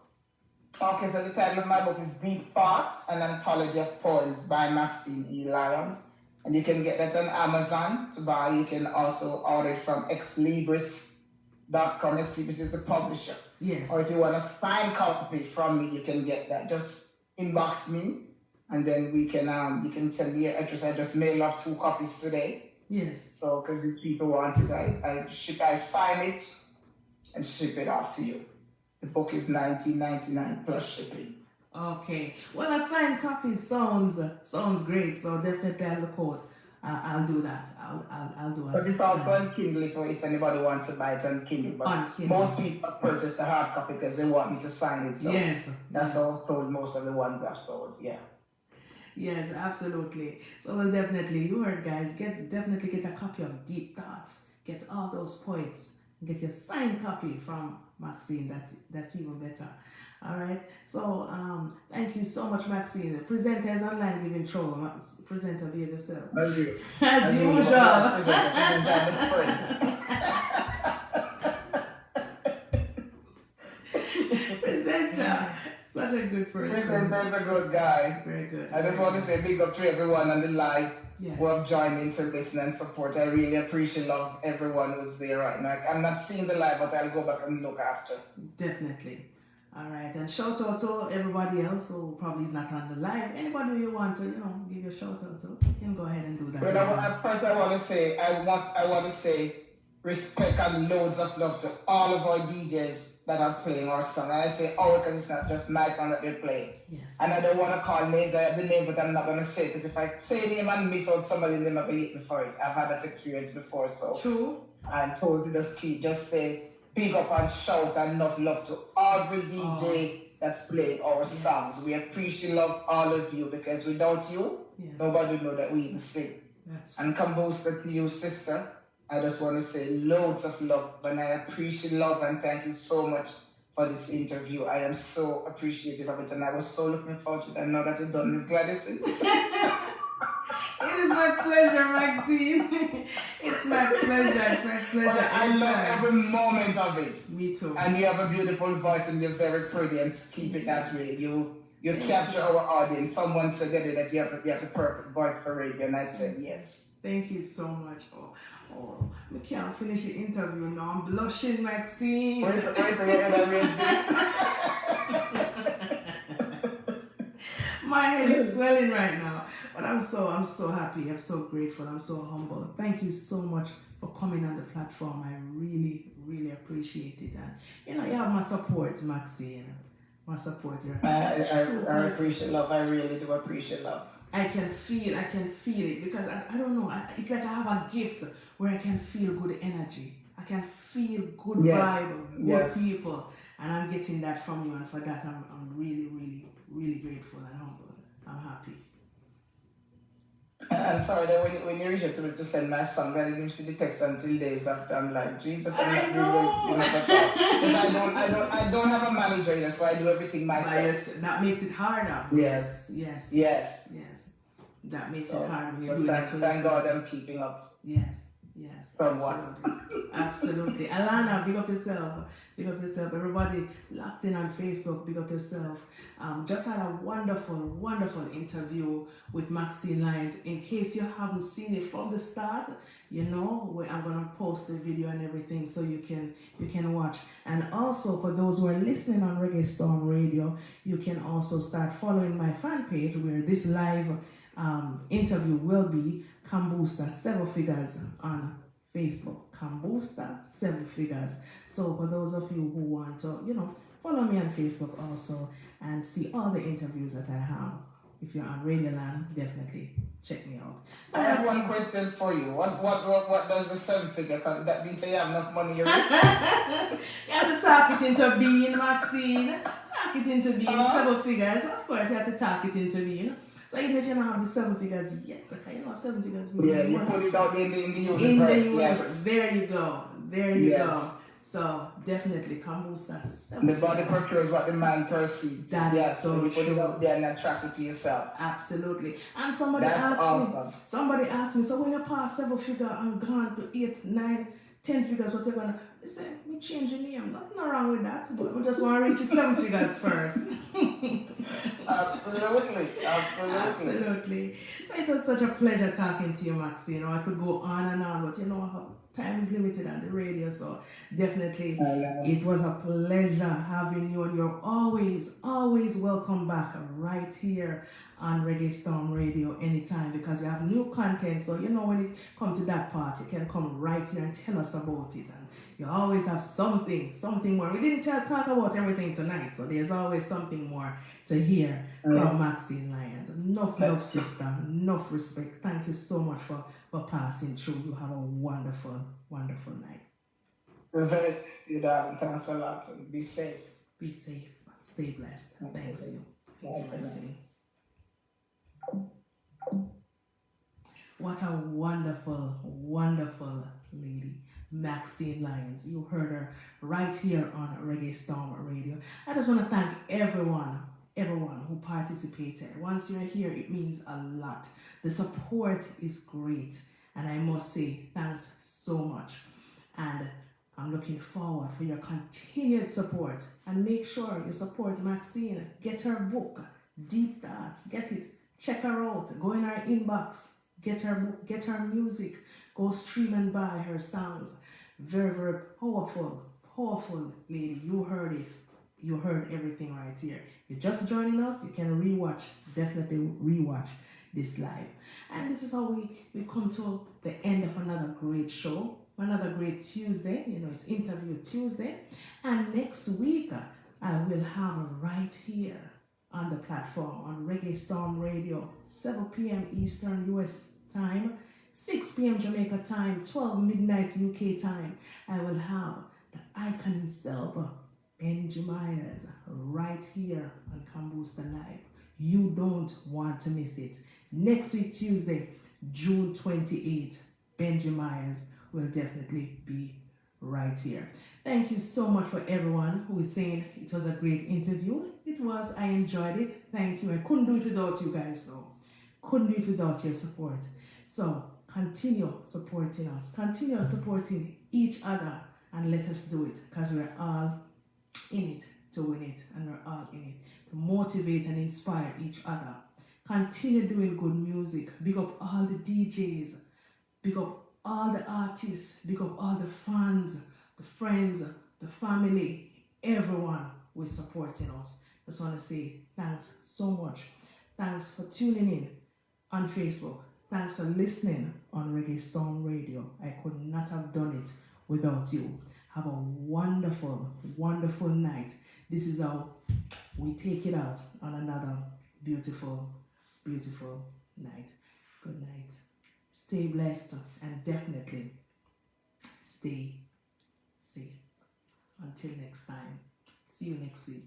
Okay, so the title of my book is Deep Thoughts, an Anthology of Poems by Maxine E. Lyons. And you can get that on Amazon to buy. You can also order it from exlibris.com. Exlibris is the publisher. Yes. Or if you want a signed copy from me, you can get that. Just inbox me, and then we can you can send me your address. I just mailed off 2 copies today. Yes. So because the people want it, I sign it and ship it off to you. The book is $19.99 plus shipping. Okay. Well, a signed copy sounds great. So definitely I'll look out. I'll do that. I'll do it. But it's also on Kindle if anybody wants to buy it on Kindle. But on Kindle. Most people purchase the hard copy because they want me to sign it. So yes. That's how I've sold most of the ones I've sold. Yeah. Yes, absolutely. So well, definitely, you heard, guys. Definitely get a copy of Deep Thoughts. Get all those points. Get your signed copy from Maxine. That's even better. All right. So thank you so much, Maxine. The presenters online giving trouble. Presenter, be yourself. As usual. Presenter. Such a good person. Presenter's a good guy. Very good. I just want to say big up to everyone on the live who have joined in to listen and support. I really appreciate love everyone who's there right now. I'm not seeing the live, but I'll go back and look after. Definitely. All right. And shout out to everybody else who probably is not on the live. Anybody you want to, give your shout out to, you can go ahead and do that. Well, first I want to say, I want to say respect and loads of love to all of our DJs that are playing our song. And I say our because it's not just my song that they play. Yes. And I don't want to call names. I have the name, but I'm not going to say it, because if I say a name and miss out somebody, they might be hitting for it. I've had that experience before, so. True. I'm told to just say big up and shout and enough love to every DJ that's playing our songs. We appreciate love all of you, because without you, nobody would know that we even sing. That's and Kambooster to you, sister. I just want to say loads of love, and I appreciate love and thank you so much for this interview. I am so appreciative of it, and I was so looking forward to it. I know that you're done with Gladys. It is my pleasure, Maxine. It's my pleasure. It's my pleasure. Well, I love every moment of it. Me too. And you have a beautiful voice, and you're very pretty, and keep it that way. You capture our audience. Someone said that you have the perfect voice for radio, and I said yes. Thank you so much. Oh, I can't finish the interview now. I'm blushing, Maxine. Wait till you're in a race. My head is swelling right now. But I'm so happy. I'm so grateful. I'm so humble. Thank you so much for coming on the platform. I really, really appreciate it. And you have my support, Maxine. My support. I appreciate love. I really do appreciate love. I can feel it because I don't know. It's like I have a gift where I can feel good energy. I can feel good vibe, good people, and I'm getting that from you. And for that, I'm really, really, really grateful and humble. I'm happy. I'm sorry that when you reached out to me to send my song, I didn't even see the text until days after. I'm like, Jesus, I'm not really going to talk. Because I don't have a manager here, so I do everything myself. Yes, that makes it harder. Yes. That makes it hard when you do that. Thank God I'm keeping up. Yes. Somewhat. Absolutely. Alana, big up yourself. Big up yourself. Everybody locked in on Facebook, big up yourself. Just had a wonderful, wonderful interview with Maxine Lyons. In case you haven't seen it from the start, I'm gonna post the video and everything so you can watch. And also for those who are listening on Reggae Storm Radio, you can also start following my fan page where this live interview will be Kambooster 7 Figures on Facebook. Kambooster 7 Figures. So for those of you who want to, follow me on Facebook also and see all the interviews that I have. If you're on Radioland, definitely check me out. So I have one question for you. What does the 7 figure? Because that means you have enough money, you're rich. You have to talk it into being, Maxine. Talk it into being. 7 figures. Of course, you have to talk it into being. So even if you don't have the 7 figures yet, 7 figures. You put it out in the universe. Yes. There you go. Go. So definitely Kambooster 7 The body procures what the man perceives. That is so you put it out there and attract it to yourself. Absolutely. And somebody asked me, so when you pass 7 figure and gone to 8, 9, 10 figures, what you're gonna say? Me change your name. Nothing wrong with that, but we just want to reach 7 figures first. Absolutely. So it was such a pleasure talking to you, Maxine. I could go on and on, but how time is limited on the radio, so definitely it was a pleasure having you, and you're always welcome back right here on Reggae Storm Radio anytime, because you have new content. So when it comes to that part, you can come right here and tell us about it, and you always have something more. We didn't talk about everything tonight, so there's always something more to hear from Maxine Lyons. Enough love, sister. Enough respect. Thank you so much for passing through. You have a wonderful, wonderful night. Very safe to you, darling. Thanks a lot. Be safe. Be safe. Stay blessed. Thanks you. What a wonderful, wonderful lady, Maxine Lyons. You heard her right here on Reggae Storm Radio. I just want to thank everyone who participated. Once you're here, it means a lot. The support is great, and I must say thanks so much. And I'm looking forward for your continued support. And make sure you support Maxine. Get her book, Deep Thoughts. Get it. Check her out. Go in her inbox. Get her book. Get her music. Go stream and buy her songs. Very, very powerful lady. You heard it. You heard everything right here. You're just joining us. You can definitely rewatch this live. And this is how we come to the end of another great show. Another great Tuesday. It's Interview Tuesday. And next week, I will have right here on the platform on Reggae Storm Radio, 7 p.m. Eastern US time, 6 p.m. Jamaica time, 12 midnight UK time. I will have the icon himself, Benji Myers, right here on Kambooster Live. You don't want to miss it. Next week, Tuesday, June 28th, Benji Myers will definitely be right here. Thank you so much for everyone who is saying it was a great interview. It was. I enjoyed it. Thank you. I couldn't do it without you guys though. Couldn't do it without your support. So continue supporting us. Continue supporting each other and let us do it because we're all in it to win it, and we're all in it to motivate and inspire each other. Continue doing good music. Big up all the DJs. Big up all the artists. Big up all the fans, the friends, the family, everyone who is supporting us. Just want to say thanks so much. Thanks for tuning in on Facebook. Thanks for listening on Reggae Storm Radio. I could not have done it without you. Have a wonderful, wonderful night. This is how we take it out on another beautiful, beautiful night. Good night. Stay blessed and definitely stay safe. Until next time. See you next week.